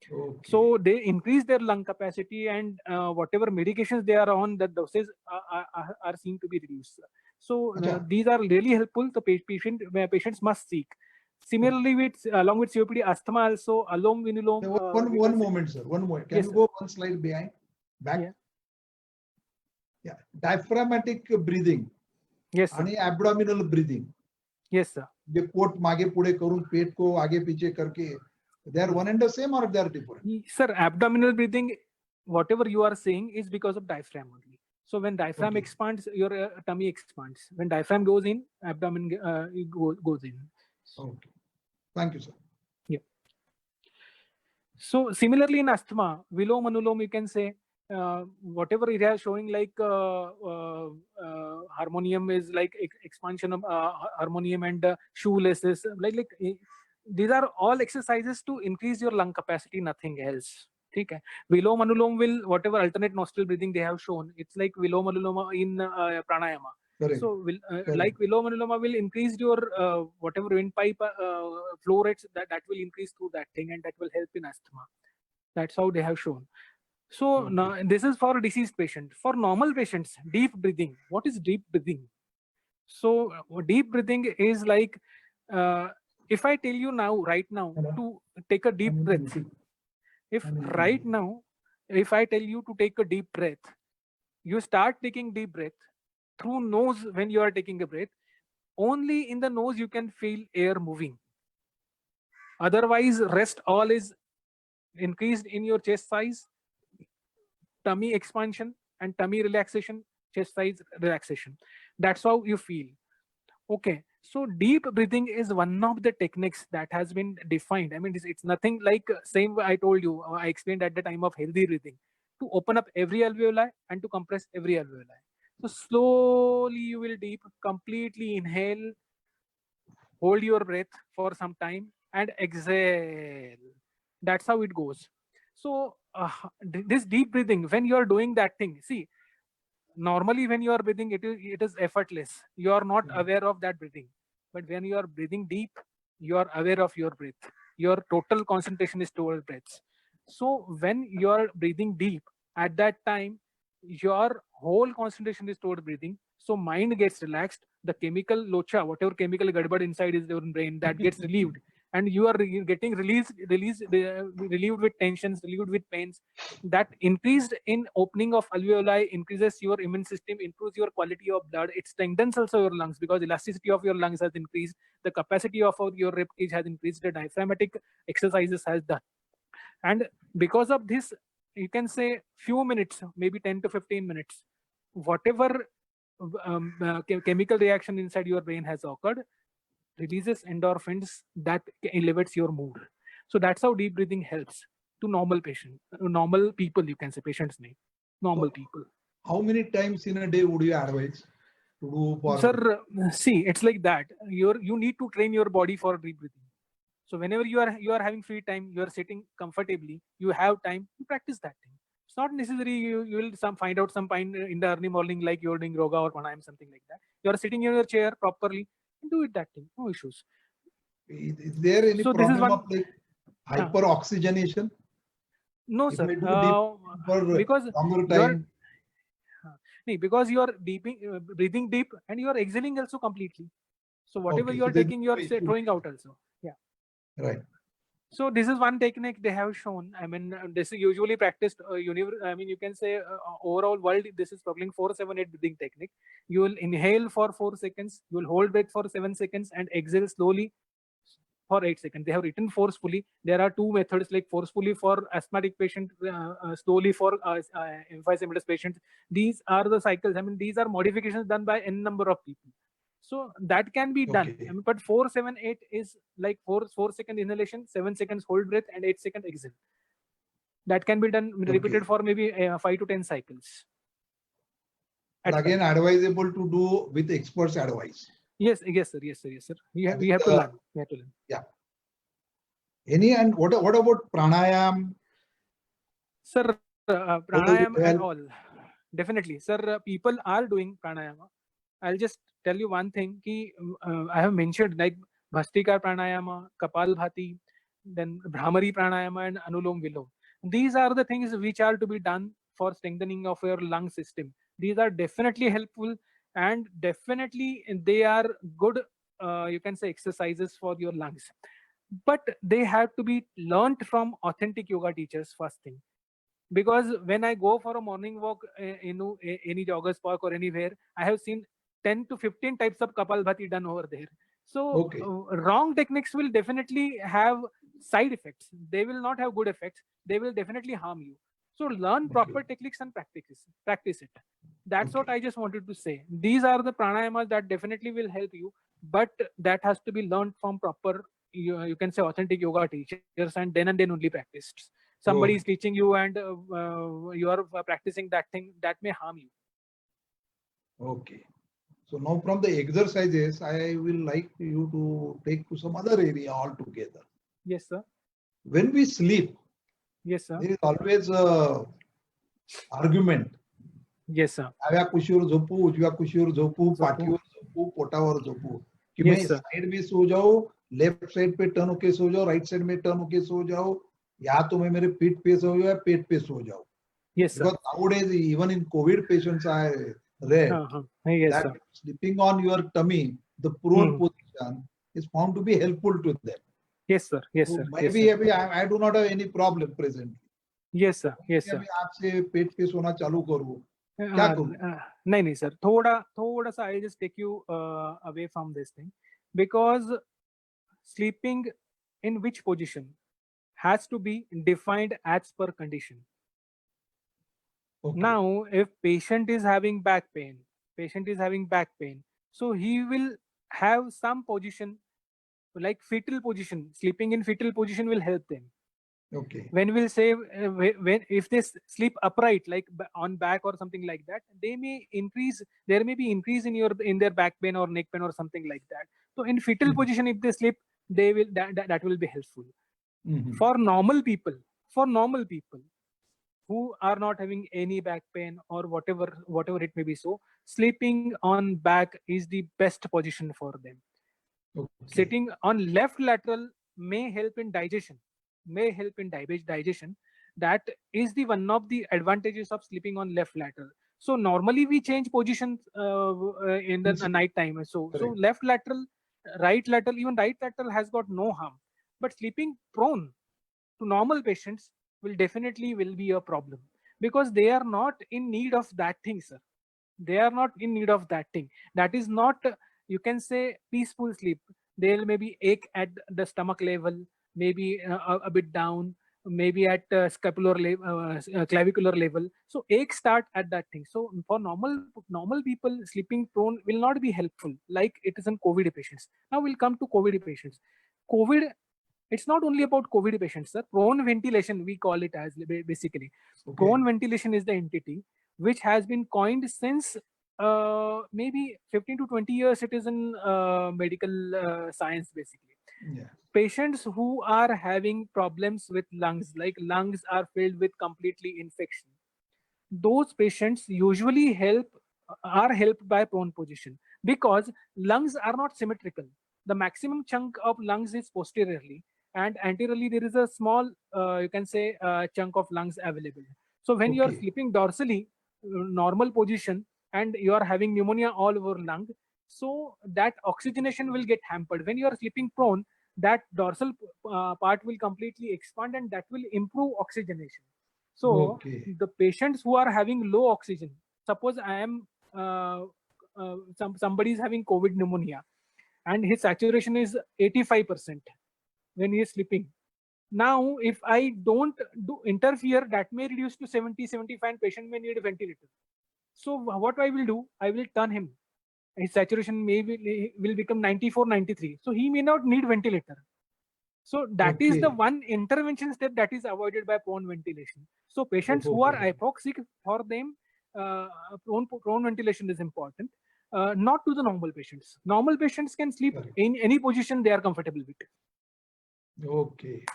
Okay. So they increase their lung capacity, and whatever medications they are on, the doses are seen to be reduced. So these are really helpful. The patients must seek. Similarly, with along with COPD, asthma also, alom vinulom. One moment, sir. One moment. Can Yes, you sir. go one slide back? Yeah. Yeah. Diaphragmatic breathing. Yes, sir. आणि abdominal breathing. Yes, sir. जे pot मागे पुढे करून पेट को आगे पीछे करके, they are one and the same or they are different? Sir, abdominal breathing, whatever you are saying, is because of diaphragm only. So when diaphragm Okay. expands, your tummy expands. When diaphragm goes in, abdomen goes in. Okay. Thank you, sir. Yeah. So similarly in asthma, vilom anulom, you can say whatever it is showing, like harmonium is like expansion of harmonium, and shoelaces, like these are all exercises to increase your lung capacity, nothing else. Okay. Vilom anulom will, whatever alternate nostril breathing they have shown, it's like vilom anuloma in pranayama. Correct. So like vilom anuloma will increase your whatever windpipe flow rates, that will increase through that thing, and that will help in asthma. That's how they have shown. So Okay. now this is for deceased patients. For normal patients, deep breathing. What is deep breathing? So deep breathing is like if I tell you now, right now, to take a deep breath. If right now, if I tell you to take a deep breath, you start taking deep breath through nose when you are taking a breath. only in the nose you can feel air moving. Otherwise, rest all is increased in your chest size, tummy expansion and tummy relaxation, chest size relaxation. That's how you feel. Okay, so deep breathing is one of the techniques that has been defined. I mean, it's nothing like same I told you, I explained at the time of healthy breathing, to open up every alveoli and to compress every alveoli. So slowly you will deep, completely inhale, hold your breath for some time and exhale. That's how it goes. So this deep breathing, when you are doing that thing, see, normally when you are breathing, it is effortless. You are not aware of that breathing. But when you are breathing deep, you are aware of your breath. Your total concentration is towards breaths. So when you are breathing deep, at that time, your whole concentration is towards breathing. So mind gets relaxed. The chemical locha, whatever chemical gadbad inside is your brain, that gets relieved. And you are getting relieved with tensions, relieved with pains. That increased in opening of alveoli increases your immune system, improves your quality of blood. It strengthens also your lungs because elasticity of your lungs has increased. The capacity of your rib cage has increased. The diaphragmatic exercises has done. And because of this, you can say few minutes, maybe 10 to 15 minutes, whatever chemical reaction inside your brain has occurred, releases endorphins that elevates your mood. So that's how deep breathing helps to normal people, you can say, patient's name, normal people. How many times in a day would you advise to do for? Sir, see, it's like that. You need to train your body for deep breathing. So whenever you are having free time, you are sitting comfortably, you have time to practice that thing. It's not necessary you will find out some point in the early morning like you're doing yoga or pranayam, something like that. You are sitting in your chair properly, do it that thing, no issues. Is there any So this is problem one- of like hyperoxygenation? No, If sir. I do deep for Because longer you are time, because you are breathing deep and you are exhaling also completely. So whatever Okay, you are so there's taking, you are no issue. throwing out also. Yeah. right? So this is one technique they have shown. I mean, this is usually practiced. I mean, you can say overall world. This is probably 4-7-8 breathing technique. You will inhale for 4 seconds. You will hold breath for 7 seconds and exhale slowly for 8 seconds. They have written forcefully. There are two methods, like forcefully for asthmatic patient, slowly for emphysema patients. These are the cycles. I mean, these are modifications done by n number of people. So that can be done. Okay. I mean, but 4-7-8 is like 4-second inhalation, 7 seconds hold breath, and 8-second exhale. That can be done repeated for maybe 5 to 10 cycles. But again, advisable to do with experts' advice. Yes, sir. We have to learn. We have to learn. Yeah. And what about pranayam? Sir, pranayam and all. Definitely, sir. People are doing pranayama. I'll just tell you one thing. I have mentioned like Bhastika pranayama, Kapalbhati, then Bhramari pranayama, and Anulom Vilom. These are the things which are to be done for strengthening of your lung system. These are definitely helpful, and definitely they are good. You can say exercises for your lungs, but they have to be learnt from authentic yoga teachers first thing. Because when I go for a morning walk in any joggers park or anywhere, I have seen 10 to 15 types of Kapalbhati done over there. So wrong techniques will definitely have side effects. They will not have good effects. They will definitely harm you. So learn proper techniques and practice it. That's what I just wanted to say. These are the pranayamas that definitely will help you, but that has to be learned from proper, you can say, authentic yoga teachers, and then only practiced. Somebody is teaching you and you are practicing that thing, that may harm you. Okay. So now from the exercises, I will like you to take to some other area altogether. Yes, sir. When we sleep, yes, sir, there is always a argument. Yes, sir. डाव्या कुशीवर झोपू, उजव्या कुशीवर झोपू, पाठीवर झोपू, पोटावर झोपू, कि मैं साइड में सो जाऊं, लेफ्ट साइड पे टर्न होके सो जाऊं, राइट साइड में टर्न होके सो जाऊं, या तो मैं मेरे पीठ पे सो जाऊं या पेट पे सो जाऊं. Yes, sir. Because nowadays, even in COVID patients, I read yes, that sleeping on your tummy, the prone position, is found to be helpful to them. Yes, sir. Yes, so sir. Maybe yes, sir. I do not have any problem presently. Yes, sir. Yes, sir. मैं आपसे पेट पे सोना चालू करूं, क्या करूं? नहीं नहीं सर, थोड़ा सा I just take you away from this thing, because sleeping in which position has to be defined as per condition. Okay. Now, if patient is having back pain, so he will have some position like fetal position. Sleeping in fetal position will help them. Okay. When we'll say when if they sleep upright, like on back or something like that, they may increase. There may be increase in their back pain or neck pain or something like that. So in fetal Mhm. position, if they sleep, they will that will be helpful. Mhm. For normal people who are not having any back pain or whatever it may be, so sleeping on back is the best position for them. Okay. Sitting on left lateral may help in digestion, that is the one of the advantages of sleeping on left lateral. So normally we change positions in the Yes, sir. night time, so Correct. left lateral, right lateral, even right lateral has got no harm, but sleeping prone to normal patients will definitely be a problem, because they are not in need of that thing, sir. They are not in need of that thing. That is not, you can say, peaceful sleep. They'll maybe ache at the stomach level, maybe a bit down, maybe at scapular clavicular level. So ache start at that thing. So for normal people, sleeping prone will not be helpful like it is in COVID patients. Now we'll come to COVID patients. COVID, it's not only about COVID patients, sir. Prone ventilation, we call it as basically. Okay. Prone ventilation is the entity which has been coined since maybe 15 to 20 years. It is in medical science, basically. Yeah. Patients who are having problems with lungs, like lungs are filled with completely infection, those patients usually are helped by prone position, because lungs are not symmetrical. The maximum chunk of lungs is posteriorly, and anteriorly there is a small you can say chunk of lungs available. So when you are Okay. sleeping dorsally, normal position, and you are having pneumonia all over lung, so that oxygenation will get hampered. When you are sleeping prone, that dorsal part will completely expand, and that will improve oxygenation. So Okay. the patients who are having low oxygen, suppose I am somebody is having COVID pneumonia and his saturation is 85% when he is sleeping. Now, if I don't do interfere, that may reduce to 70, 75, and patient may need a ventilator. So what I will do, I will turn him. His saturation will become 94, 93. So he may not need ventilator. So that is the Okay. one intervention step that is avoided by prone ventilation. So patients who are hypoxic, for them, prone ventilation is important. Not to the normal patients. Normal patients can sleep Correct. in any position they are comfortable with. Okay.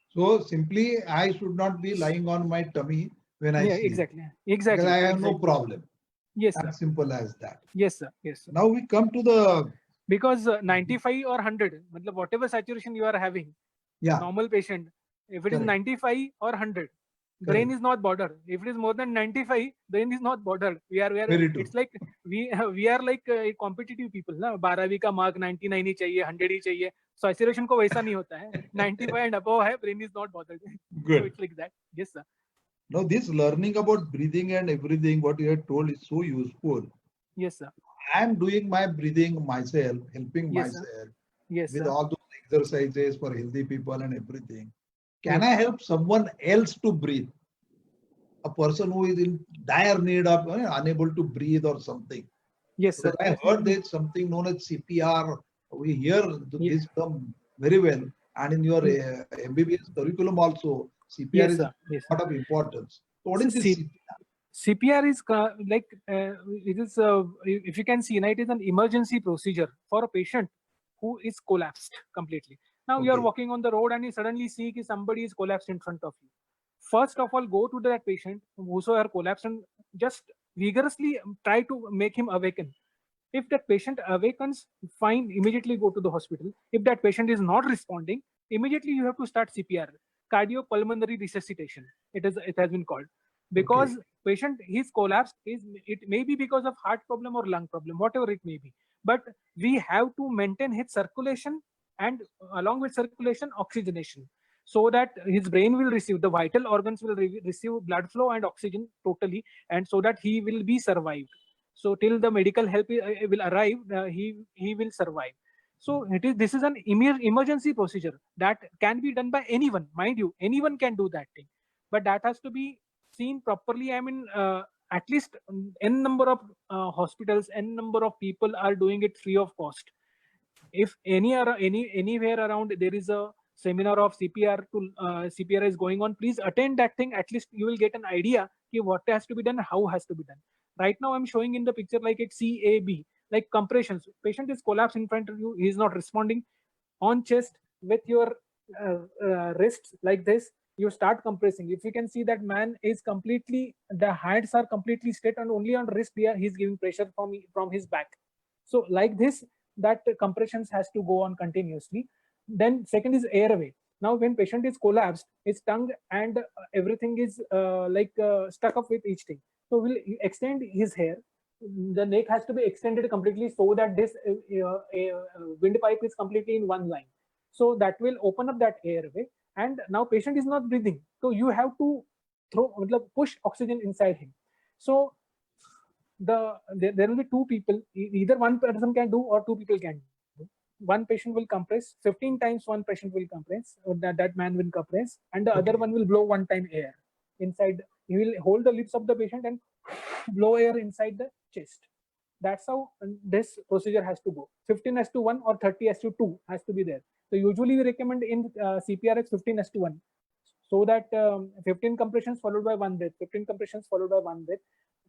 So simply, I should not be lying on my tummy when I Yeah, sleep. exactly. Because I have no problem. Yes, sir. As simple as that. Yes, sir. Yes, sir. Now we come to the, Because 95 or 100, matlab whatever saturation you are having, yeah, normal patient, if it is correct. 95 or 100, brain Correct. is not bothered. If it is more than 95, brain is not bothered. Very true. It's like we are like competitive people ना, 12वीं का mark 99 ही चाहिए, 100 ही चाहिए. Saturation को वैसा नहीं होता है. 95 and above है, brain is not bothered. So Good. it's like that. Yes, sir. Now this learning about breathing and everything, what you have told is so useful. Yes, sir. I am doing my breathing myself, helping Yes, sir. myself Yes, with sir. all those exercises for healthy people and everything. Can Yes. I help someone else to breathe? A person who is in dire need of unable to breathe or something. Yes, sir. Because I heard there's something known as CPR. We hear this term very well, and in your MBBS curriculum also, CPR Yes, is sir. Yes, a lot of importance. So what is this C- CPR is like it is if you can see, it is an emergency procedure for a patient who is collapsed completely. Now you are Okay. walking on the road and you suddenly see that somebody is collapsed in front of you. First of all, go to that patient whosoever collapsed and just vigorously try to make him awaken. If that patient awakens, fine, immediately go to the hospital. If that patient is not responding, immediately you have to start CPR, cardiopulmonary resuscitation. It has been called, because patient his collapse is, it may be because of heart problem or lung problem, whatever it may be. But we have to maintain his circulation, and along with circulation, oxygenation. so that his brain will receive, the vital organs will receive blood flow and oxygen totally, and so that he will be survived. So till the medical help will arrive, he will survive. So this is an emergency procedure that can be done by anyone, mind you, anyone can do that thing, but that has to be seen properly. I mean, at least n number of hospitals, n number of people are doing it free of cost. If anywhere around there is a seminar of CPR CPR is going on, please attend that thing. At least you will get an idea of what has to be done, how has to be done. Right now I'm showing in the picture like it's CAB, like compressions. Patient is collapsed in front of you, he is not responding. On chest with your wrists like this, you start compressing. If you can see that man is completely, the hands are completely straight, and only on wrist here he's giving pressure from his back. So like this, that compressions has to go on continuously. Then second is airway. Now when patient is collapsed, his tongue and everything is stuck up with each thing. So we'll extend his hair. The neck has to be extended completely so that this windpipe is completely in one line. So that will open up that airway. And now patient is not breathing. So you have to push oxygen inside him. So there will be two people, either one person can do or two people can do. One patient will compress 15 times, one patient will compress, or that man will compress, and the other one will blow one time air inside. He will hold the lips of the patient and blow air inside the chest. That's how this procedure has to go. 15:1 or 30:2 has to be there. So usually we recommend in CPR 15:1, so that 15 compressions followed by one breath, 15 compressions followed by one breath.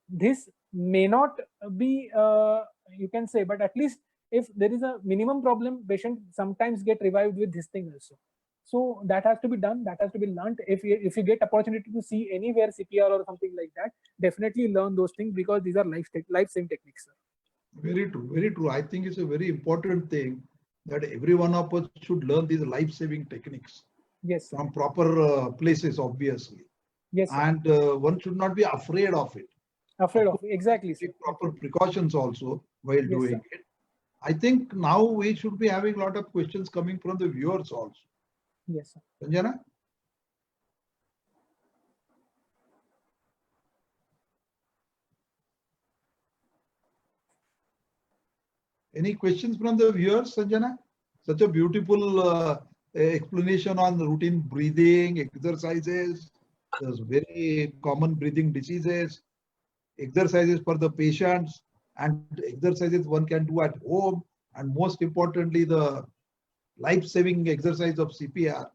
This may not be, you can say, but at least if there is a minimum problem, patient sometimes get revived with this thing also. So that has to be done, that has to be learned. If you get opportunity to see anywhere CPR or something like that, definitely learn those things, because these are life-saving techniques, sir. Very true, very true. I think it's a very important thing that every one of us should learn these life-saving techniques. Yes, sir. From proper places, obviously. Yes, sir. And one should not be afraid of it. Afraid of it. Exactly, sir. Take proper precautions also while Yes, doing sir. it. I think now we should be having a lot of questions coming from the viewers also. Yes, sir. Sanjana? Any questions from the viewers, Sanjana? Such a beautiful explanation on routine breathing, exercises, there's very common breathing diseases, exercises for the patients, and exercises one can do at home, and most importantly, the life-saving exercise of CPR.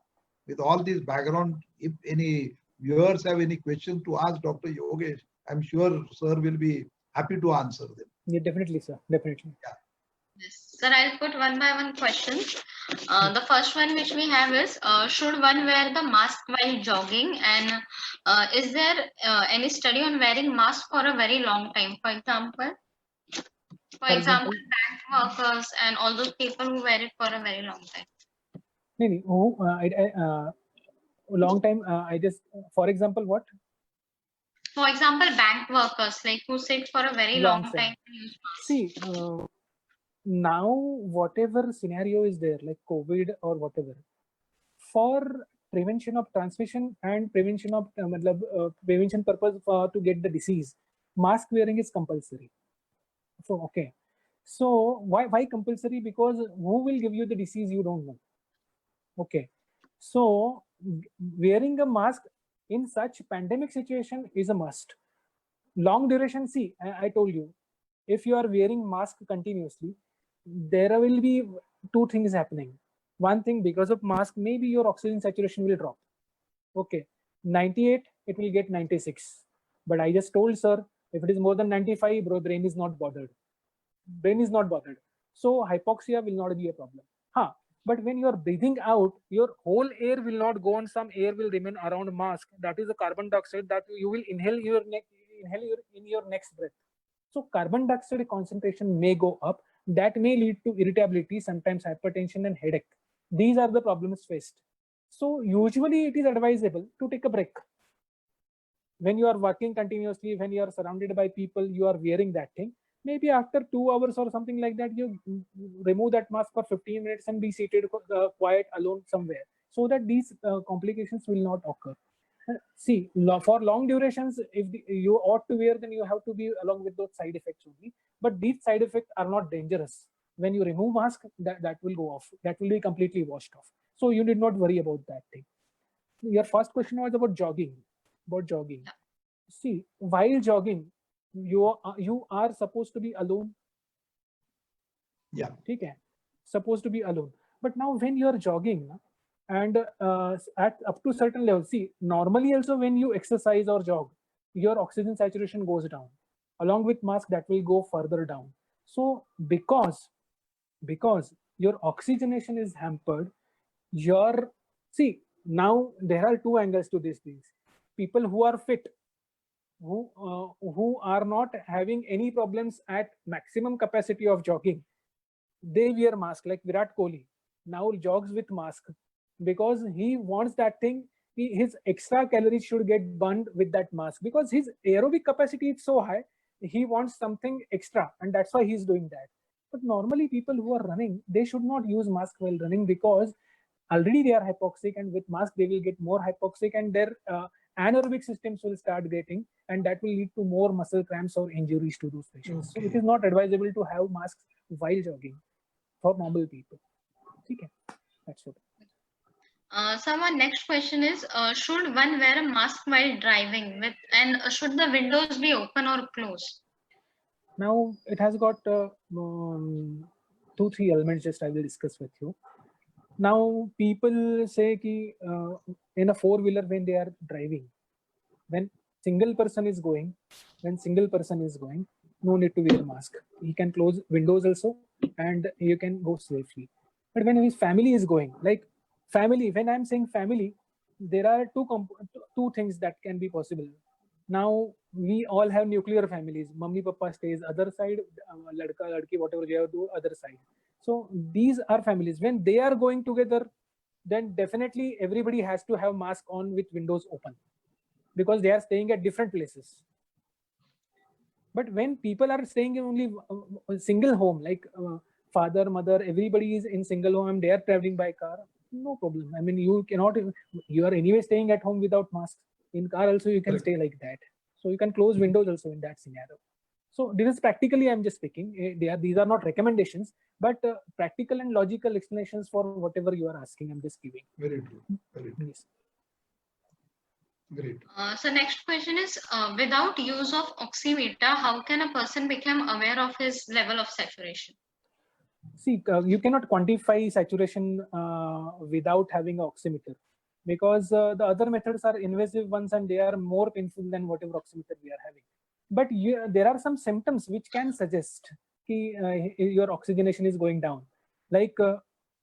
With all this background, if any viewers have any questions to ask Dr. Yogesh, I'm sure sir will be happy to answer them. Yeah, definitely, sir. Definitely. Yeah. Yes. Sir, I'll put one by one questions. The first one which we have is, should one wear the mask while jogging? And is there any study on wearing mask for a very long time? For example, bank workers and all those people who wear it for a very long time. Long time, I just, for example, what? For example, bank workers, like who sit for a very long time. See, now whatever scenario is there, like COVID or whatever, for prevention of transmission and prevention of prevention purpose to get the disease, mask wearing is compulsory. So okay, so why compulsory? Because who will give you the disease, you don't know. Okay, so wearing a mask in such pandemic situation is a must. Long duration, see, I told you, if you are wearing mask continuously, there will be two things happening. One thing, because of mask, maybe your oxygen saturation will drop. Okay, 98, it will get 96. But I just told sir, if it is more than 95, bro, brain is not bothered. Brain is not bothered. So hypoxia will not be a problem. But when you are breathing out, your whole air will not go on. Some air will remain around mask. That is the carbon dioxide that you will inhale in your next breath. So carbon dioxide concentration may go up. That may lead to irritability, sometimes hypertension and headache. These are the problems faced. So usually it is advisable to take a break. When you are working continuously, when you are surrounded by people, you are wearing that thing. Maybe after 2 hours or something like that, you remove that mask for 15 minutes and be seated quiet alone somewhere, so that these complications will not occur. See, for long durations, if you ought to wear, then you have to be along with those side effects only. But these side effects are not dangerous. When you remove mask, that will go off. That will be completely washed off. So you need not worry about that thing. Your first question was about jogging. See, while jogging, you are supposed to be alone. Yeah. Okay, supposed to be alone. But now when you are jogging and at up to certain level, see, normally also when you exercise or jog, your oxygen saturation goes down. Along with mask, that will go further down. So because your oxygenation is hampered, see, now there are two angles to these things. People who are fit, who are not having any problems at maximum capacity of jogging, they wear mask. Like Virat Kohli now jogs with mask because he wants that thing. His extra calories should get burned with that mask because his aerobic capacity is so high. He wants something extra, and that's why he's doing that. But normally, people who are running, they should not use mask while running because already they are hypoxic, and with mask they will get more hypoxic, and their anaerobic systems will start getting, and that will lead to more muscle cramps or injuries to those patients. Okay. So it is not advisable to have masks while jogging for normal people. Okay, that's it. So our next question is, should one wear a mask while driving and should the windows be open or closed? Now it has got 2-3 elements just I will discuss with you. Now people say ki, in a four-wheeler when they are driving, when single person is going, no need to wear a mask. He can close windows also and you can go safely. But when his family is going, like family, when I'm saying family, there are two things that can be possible. Now we all have nuclear families. Mummy, papa stays other side, ladka, ladki, whatever they have to do other side. So these are families. When they are going together, then definitely everybody has to have mask on with windows open because they are staying at different places. But when people are staying in only a single home, like father, mother, everybody is in single home, they are traveling by car, no problem. I mean, you are anyway staying at home without mask. In car also you can stay like that. So you can close windows also in that scenario. So this is practically, I'm just speaking. These are not recommendations, but practical and logical explanations for whatever you are asking. I'm just giving. Very true. Very true. Yes. Great. So next question is, without use of oximeter, how can a person become aware of his level of saturation? See, you cannot quantify saturation without having an oximeter because the other methods are invasive ones and they are more painful than whatever oximeter we are having. But there are some symptoms which can suggest that your oxygenation is going down. Like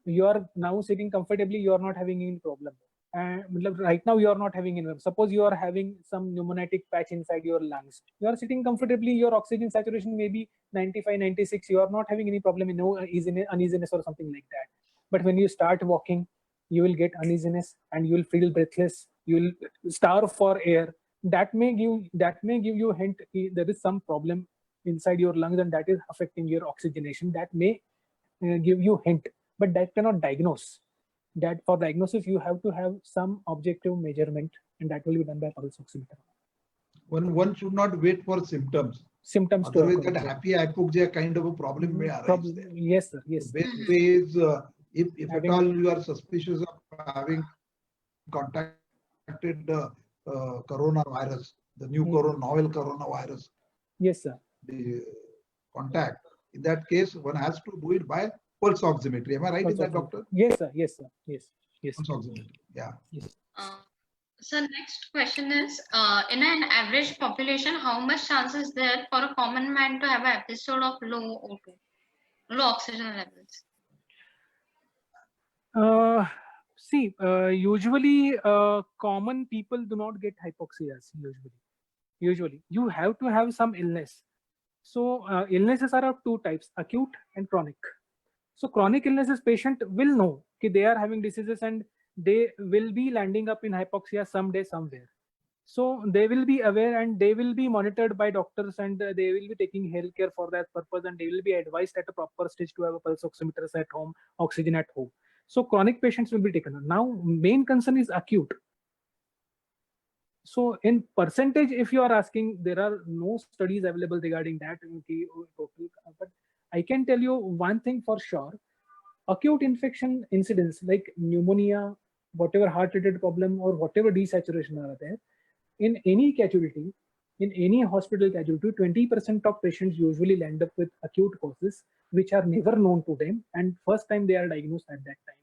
you are now sitting comfortably, you are not having any problem. Right now you are not having any. Suppose you are having some pneumatic patch inside your lungs. You are sitting comfortably, your oxygen saturation may be 95, 96. You are not having any problem, no uneasiness or something like that. But when you start walking, you will get uneasiness and you will feel breathless. You will starve for air. That may give you a hint there is some problem inside your lungs and that is affecting your oxygenation. That may give you hint, but that cannot diagnose. That for diagnosis you have to have some objective measurement, and that will be done by pulse oximeter. One should not wait for symptoms. Otherwise, that happy hypoxia kind of a problem may arise there. Yes, sir. Yes. The best way is if at all you are suspicious of having contacted the coronavirus, the new novel coronavirus. Yes, sir. The contact. In that case, one has to do it by pulse oximetry. Am I right in that, doctor? Yes, sir. Yes, sir. Yes. Yes. Pulse oximetry. Yeah. Yes. So next question is, in an average population, how much chance is there for a common man to have an episode of low O2, low oxygen levels? Usually common people do not get hypoxias. Usually you have to have some illness. So illnesses are of two types, acute and chronic. So chronic illnesses patient will know that they are having diseases and they will be landing up in hypoxia someday somewhere. So they will be aware and they will be monitored by doctors and they will be taking health care for that purpose, and they will be advised at a proper stage to have a pulse oximeters at home, oxygen at home. So chronic patients will be taken on. Now, main concern is acute. So in percentage, if you are asking, there are no studies available regarding that. But I can tell you one thing for sure. Acute infection incidents like pneumonia, whatever heart-related problem or whatever desaturation are there, in any casualty, in any hospital casualty, 20% of patients usually land up with acute causes, which are never known to them, and first time they are diagnosed at that time.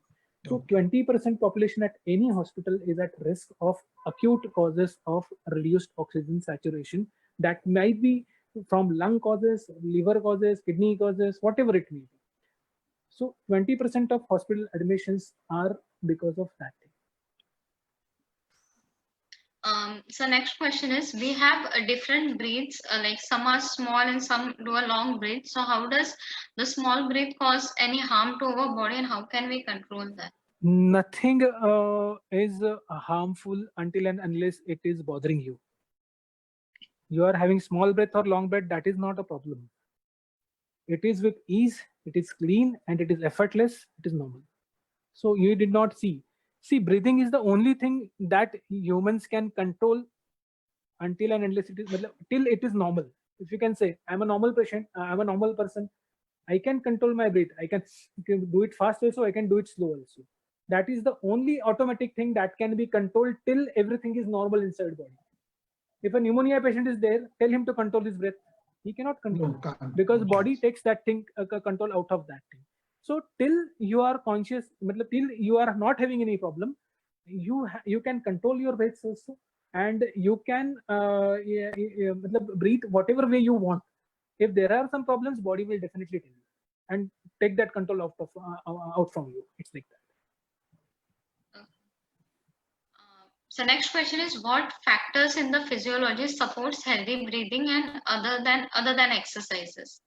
So 20% population at any hospital is at risk of acute causes of reduced oxygen saturation. That might be from lung causes, liver causes, kidney causes, whatever it may be. So 20% of hospital admissions are because of that thing. So next question is, we have different breeds, like some are small and some do a long breed. So how does the small breed cause any harm to our body, and how can we control that? Nothing is harmful until and unless it is bothering you. You are having small breath or long breath, that is not a problem. It is with ease, it is clean, and it is effortless, it is normal. So you did not see. See, breathing is the only thing that humans can control until and unless it is, till it is normal. If you can say, I'm a normal patient, I'm a normal person, I can control my breath. I can do it fast also, I can do it slow also. That is the only automatic thing that can be controlled till everything is normal inside body. If a pneumonia patient is there, tell him to control his breath. He cannot control it because body takes that thing, control out of that thing. So till you are conscious, till you are not having any problem, you can control your breath also, and you can breathe whatever way you want. If there are some problems, body will definitely tell you and take that control out from you. It's like that. So next question is, what factors in the physiology supports healthy breathing and other than exercises?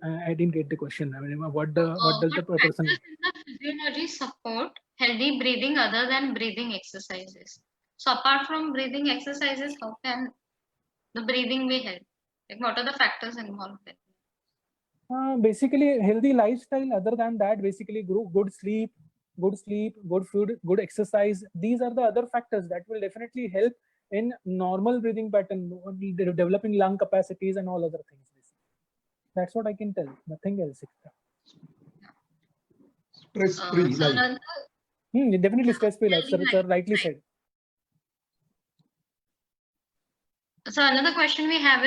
I didn't get the question. I mean, what does the person? Factors in the physiology support healthy breathing other than breathing exercises? So apart from breathing exercises, how can the breathing be helped? Like, what are the factors involved in? Basically, healthy lifestyle. Other than that, basically good sleep, good food, good exercise. These are the other factors that will definitely help in normal breathing pattern, developing lung capacities and all other things. That's what I can tell. Nothing else. Stress-free life. Definitely stress-free life. Sir rightly said. So another question we have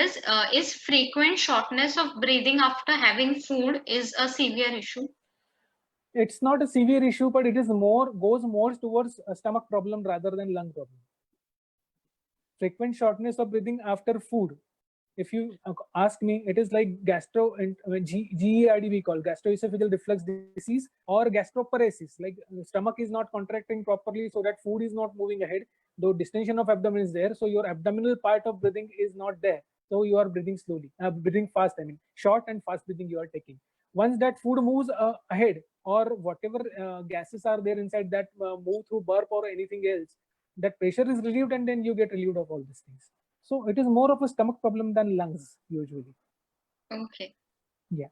is frequent shortness of breathing after having food is a severe issue? It's not a severe issue, but it is goes more towards a stomach problem rather than lung problem. Frequent shortness of breathing after food. If you ask me, it is like GERD we call gastroesophageal reflux disease or gastroparesis. Like stomach is not contracting properly, so that food is not moving ahead. Though distension of abdomen is there, so your abdominal part of breathing is not there. So you are breathing slowly, breathing fast. I mean, short and fast breathing you are taking. Once that food moves ahead, or whatever gases are there inside that move through burp or anything else, that pressure is relieved, and then you get relieved of all these things. So it is more of a stomach problem than lungs usually. Okay. Yeah.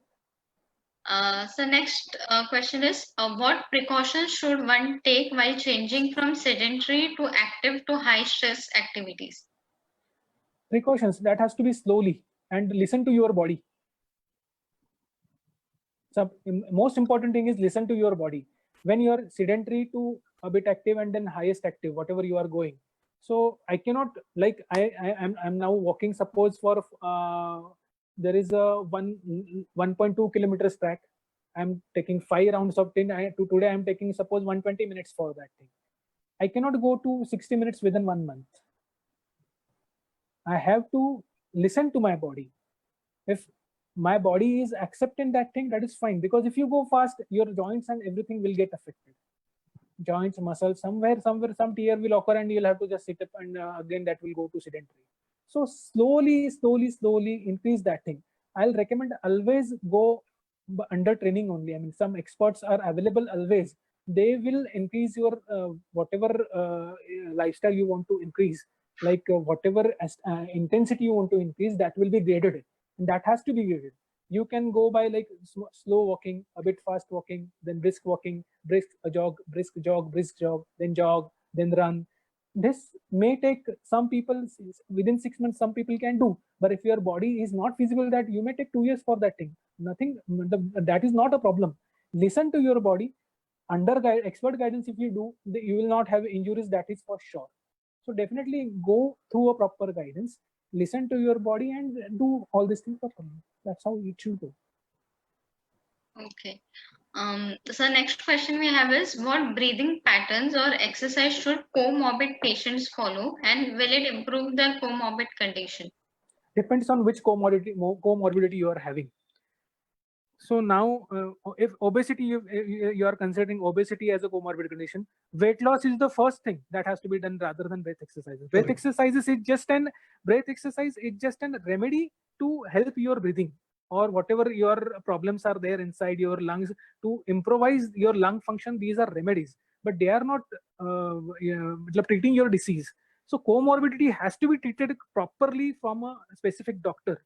So next question is, what precautions should one take while changing from sedentary to active to high stress activities? Precautions, that has to be slowly and listen to your body. So most important thing is listen to your body. When you are sedentary to a bit active and then highest active, whatever you are going. So I cannot, like I'm now walking, suppose for there is a 1.2 kilometers track. I'm taking 5 rounds of 10. Today I'm taking suppose 120 minutes for that thing. I cannot go to 60 minutes within 1 month. I have to listen to my body. If my body is accepting that thing, that is fine. Because if you go fast, your joints and everything will get affected. Joints, muscles, somewhere some tear will occur and you'll have to just sit up, and again that will go to sedentary. So slowly increase that thing. I'll recommend always go under training only. I mean, some experts are available always. They will increase your whatever lifestyle you want to increase, like whatever intensity you want to increase, that will be graded, and that has to be graded. You can go by like slow walking, a bit fast walking, then brisk walking, brisk jog, then jog, then run. This may take some people within 6 months, some people can do, but if your body is not feasible, that you may take 2 years for that thing. Nothing, that is not a problem. Listen to your body. Under expert guidance, if you do, you will not have injuries, that is for sure. So definitely go through a proper guidance, listen to your body, and do all these things properly. That's how it should go. Okay. So next question we have is, what breathing patterns or exercise should comorbid patients follow, and will it improve their comorbid condition? Depends on which comorbidity you are having. So now, if obesity, you are considering obesity as a comorbid condition, weight loss is the first thing that has to be done rather than breath exercises. Breath exercises is just an remedy to help your breathing, or whatever your problems are there inside your lungs, to improvise your lung function. These are remedies, but they are not treating your disease. So comorbidity has to be treated properly from a specific doctor.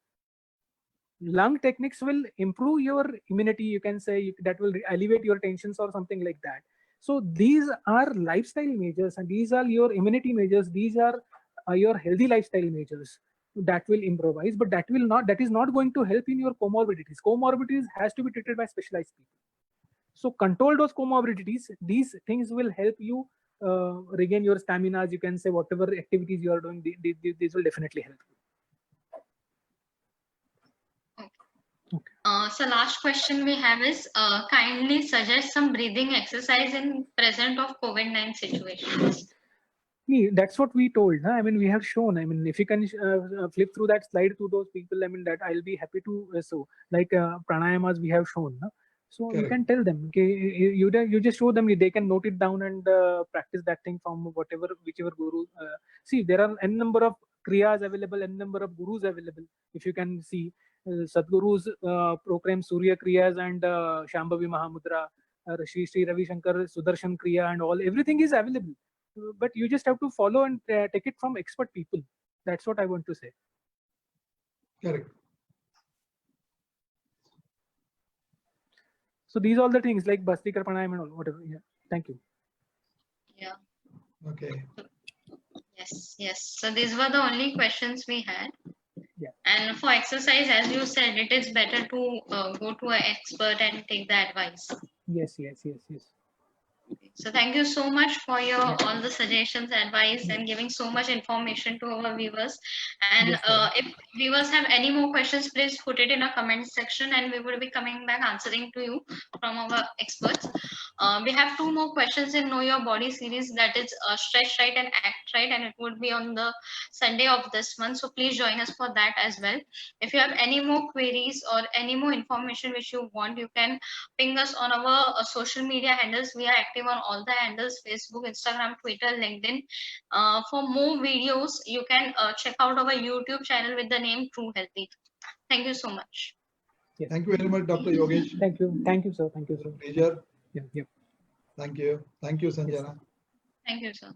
Lung techniques will improve your immunity, you can say, that will alleviate your tensions or something like that. So these are lifestyle measures, and these are your immunity measures. These are your healthy lifestyle measures that will improvise, but that is not going to help in your comorbidities. Comorbidities has to be treated by specialized people. So control those comorbidities. These things will help you regain your stamina, you can say. Whatever activities you are doing, these will definitely help you. So last question we have is, kindly suggest some breathing exercise in present of COVID-19 situations. That's what we told. I mean, we have shown. I mean, if you can flip through that slide to those people, I mean, that I'll be happy to. So like pranayamas we have shown. So you can tell them, okay, you just show them, they can note it down and practice that thing from whichever guru. See, there are n number of kriyas available, n number of gurus available. If you can see, Sadguru's proclaim Surya Kriyas and Shambhavi Mahamudra, Sri Ravi Shankar Sudarshan Kriya, and all, everything is available. But you just have to follow and take it from expert people. That's what I want to say. Correct. So these are all the things like Bhastrikar Pranayam and all, whatever. Yeah. Thank you. Yeah. Okay. Yes. So these were the only questions we had. Yeah. And for exercise, as you said, it is better to go to an expert and take the advice. Yes. So thank you so much for your all the suggestions, advice, and giving so much information to our viewers. And if viewers have any more questions, please put it in a comment section, and we will be coming back answering to you from our experts. We have 2 more questions in Know Your Body series, that is Stretch Right and Act Right, and it would be on the Sunday of this month. So please join us for that as well. If you have any more queries or any more information which you want, you can ping us on our social media handles. We are active on all the handles: Facebook, Instagram, Twitter, LinkedIn. For more videos, you can check out our YouTube channel with the name True Healthy. Thank you so much. Yes. Thank you very much, Dr. Yogesh. Thank you, sir. Thank you, sir. Pleasure. Yeah. Thank you, Sanjana. Thank you, sir.